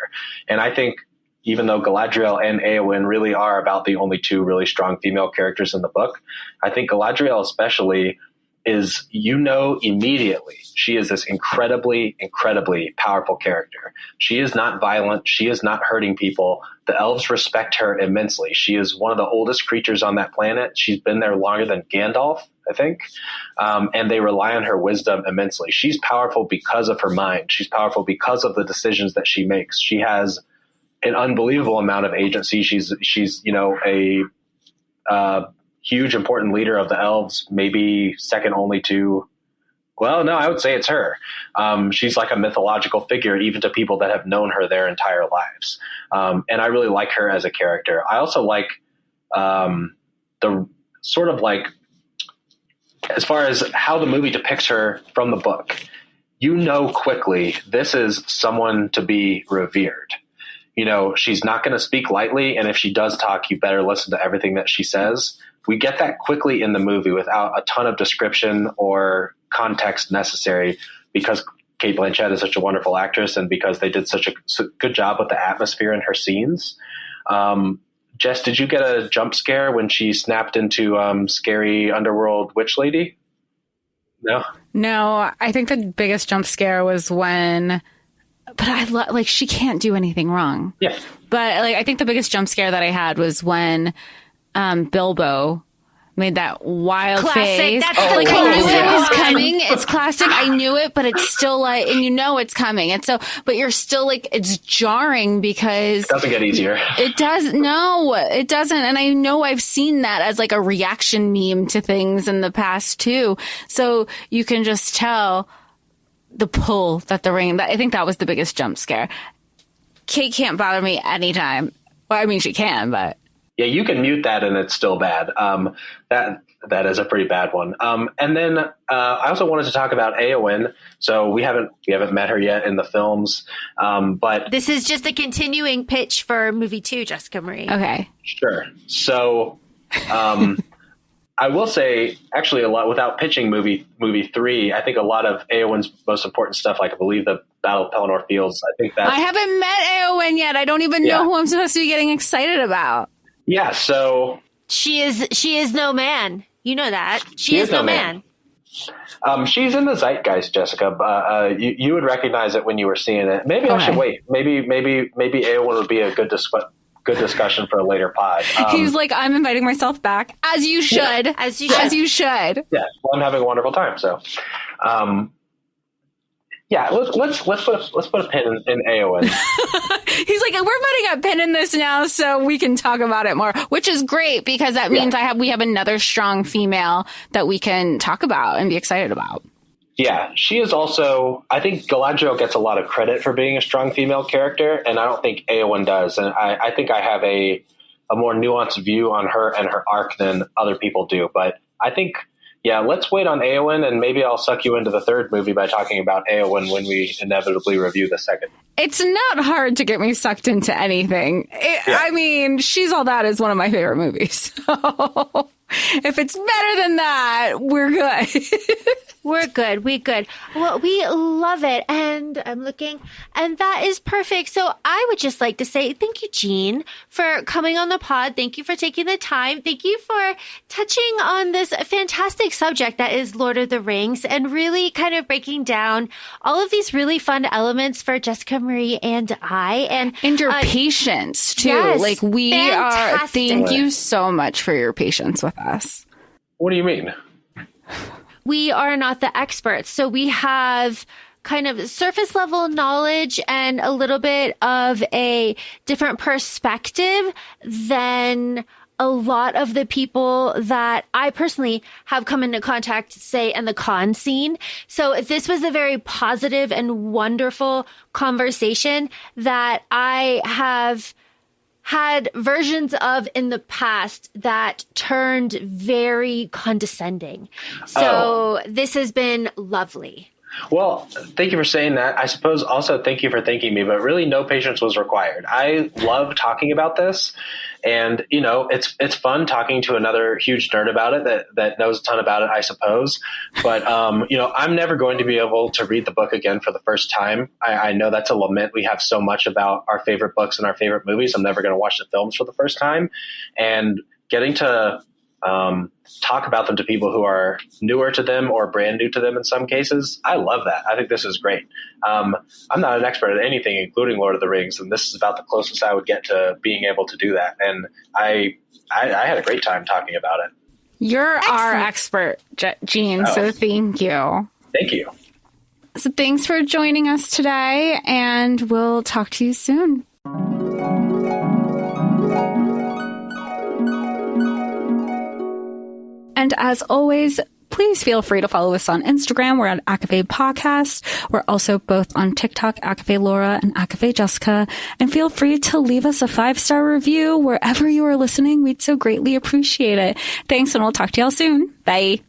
Speaker 4: And I think even though Galadriel and Éowyn really are about the only 2 really strong female characters in the book, I think Galadriel especially is, immediately she is this incredibly, incredibly powerful character. She is not violent. She is not hurting people. The elves respect her immensely. She is one of the oldest creatures on that planet. She's been there longer than Gandalf, I think. And they rely on her wisdom immensely. She's powerful because of her mind. She's powerful because of the decisions that she makes. She has an unbelievable amount of agency. She's a huge, important leader of the elves, maybe second only to, well, no, I would say it's her. She's like a mythological figure, even to people that have known her their entire lives. And I really like her as a character. I also like the sort of like, as far as how the movie depicts her from the book, quickly, this is someone to be revered. She's not going to speak lightly. And if she does talk, you better listen to everything that she says. We get that quickly in the movie without a ton of description or context necessary because Cate Blanchett is such a wonderful actress and because they did such a good job with the atmosphere in her scenes. Jess, did you get a jump scare when she snapped into scary underworld witch lady? No,
Speaker 2: I think the biggest jump scare was when, but she can't do anything wrong.
Speaker 4: Yeah.
Speaker 2: But I think the biggest jump scare that I had was when Bilbo made that wild
Speaker 3: Classic.
Speaker 2: face.
Speaker 3: That's
Speaker 2: I knew
Speaker 3: classic.
Speaker 2: it was coming. It's classic. I knew it, but it's still like, and it's coming. And so, but you're still like, it's jarring because
Speaker 4: It doesn't get easier.
Speaker 2: it does. No, it doesn't. And I know I've seen that as like a reaction meme to things in the past too. So you can just tell the pull that the ring, I think that was the biggest jump scare. Kate can't bother me anytime. Well, I mean, she can, but.
Speaker 4: Yeah, you can mute that and it's still bad. That is a pretty bad one. And then I also wanted to talk about Éowyn. So we haven't met her yet in the films, but
Speaker 3: This is just a continuing pitch for movie 2, Jessica Marie.
Speaker 2: Okay.
Speaker 4: sure. So I will say, actually, a lot without pitching movie 3. I think a lot of Éowyn's most important stuff, like I believe the Battle of Pelennor Fields. I think that
Speaker 2: I haven't met Éowyn yet. I don't even know who I'm supposed to be getting excited about.
Speaker 4: Yeah. So
Speaker 3: She is no man. You know that. She is no man.
Speaker 4: she's in the zeitgeist, Jessica. You would recognize it when you were seeing it. Maybe I should wait. Maybe Éowyn would be a good discussion for a later pod.
Speaker 2: He's like, I'm inviting myself back, as you should,
Speaker 4: Yeah.
Speaker 2: as you should.
Speaker 4: Yeah, well, I'm having a wonderful time. So, yeah, let's put a pin in Éowyn.
Speaker 2: He's like, we're putting a pin in this now so we can talk about it more, which is great because that means we have another strong female that we can talk about and be excited about.
Speaker 4: Yeah, she is also, I think Galadriel gets a lot of credit for being a strong female character, and I don't think Éowyn does. And I think I have a more nuanced view on her and her arc than other people do. But I think, yeah, let's wait on Éowyn, and maybe I'll suck you into the third movie by talking about Éowyn when we inevitably review the second.
Speaker 2: It's not hard to get me sucked into anything. I mean, She's All That is one of my favorite movies. So if it's better than that, we're good.
Speaker 3: We're good. We good. Well, we love it. And I'm looking, and that is perfect. So I would just like to say thank you, Gene, for coming on the pod. Thank you for taking the time. Thank you for touching on this fantastic subject that is Lord of the Rings and really kind of breaking down all of these really fun elements for Jessica Marie and I.
Speaker 2: And your patience, too.
Speaker 3: Yes,
Speaker 2: like, we
Speaker 3: fantastic.
Speaker 2: are. Thank you so much for your patience with us.
Speaker 4: What do you mean?
Speaker 3: We are not the experts. So we have kind of surface level knowledge and a little bit of a different perspective than a lot of the people that I personally have come into contact, say, in the con scene. So this was a very positive and wonderful conversation that I have had versions of in the past that turned very condescending. So this has been lovely.
Speaker 4: Well, thank you for saying that. I suppose also thank you for thanking me, but really no patience was required. I love talking about this, and it's fun talking to another huge nerd about it that knows a ton about it, I suppose. But I'm never going to be able to read the book again for the first time. I know that's a lament. We have so much about our favorite books and our favorite movies. I'm never going to watch the films for the first time, and getting to talk about them to people who are newer to them or brand new to them in some cases. I love that. I think this is great. I'm not an expert at anything, including Lord of the Rings, and this is about the closest I would get to being able to do that. And I had a great time talking about it.
Speaker 2: You're our expert, Gene, so thank you.
Speaker 4: Thank you.
Speaker 2: So thanks for joining us today, and we'll talk to you soon. And as always, please feel free to follow us on Instagram. We're at ACOFAE Podcast. We're also both on TikTok, ACOFAE Laura and ACOFAE Jessica. And feel free to leave us a 5-star review wherever you are listening. We'd so greatly appreciate it. Thanks, and we'll talk to y'all soon. Bye.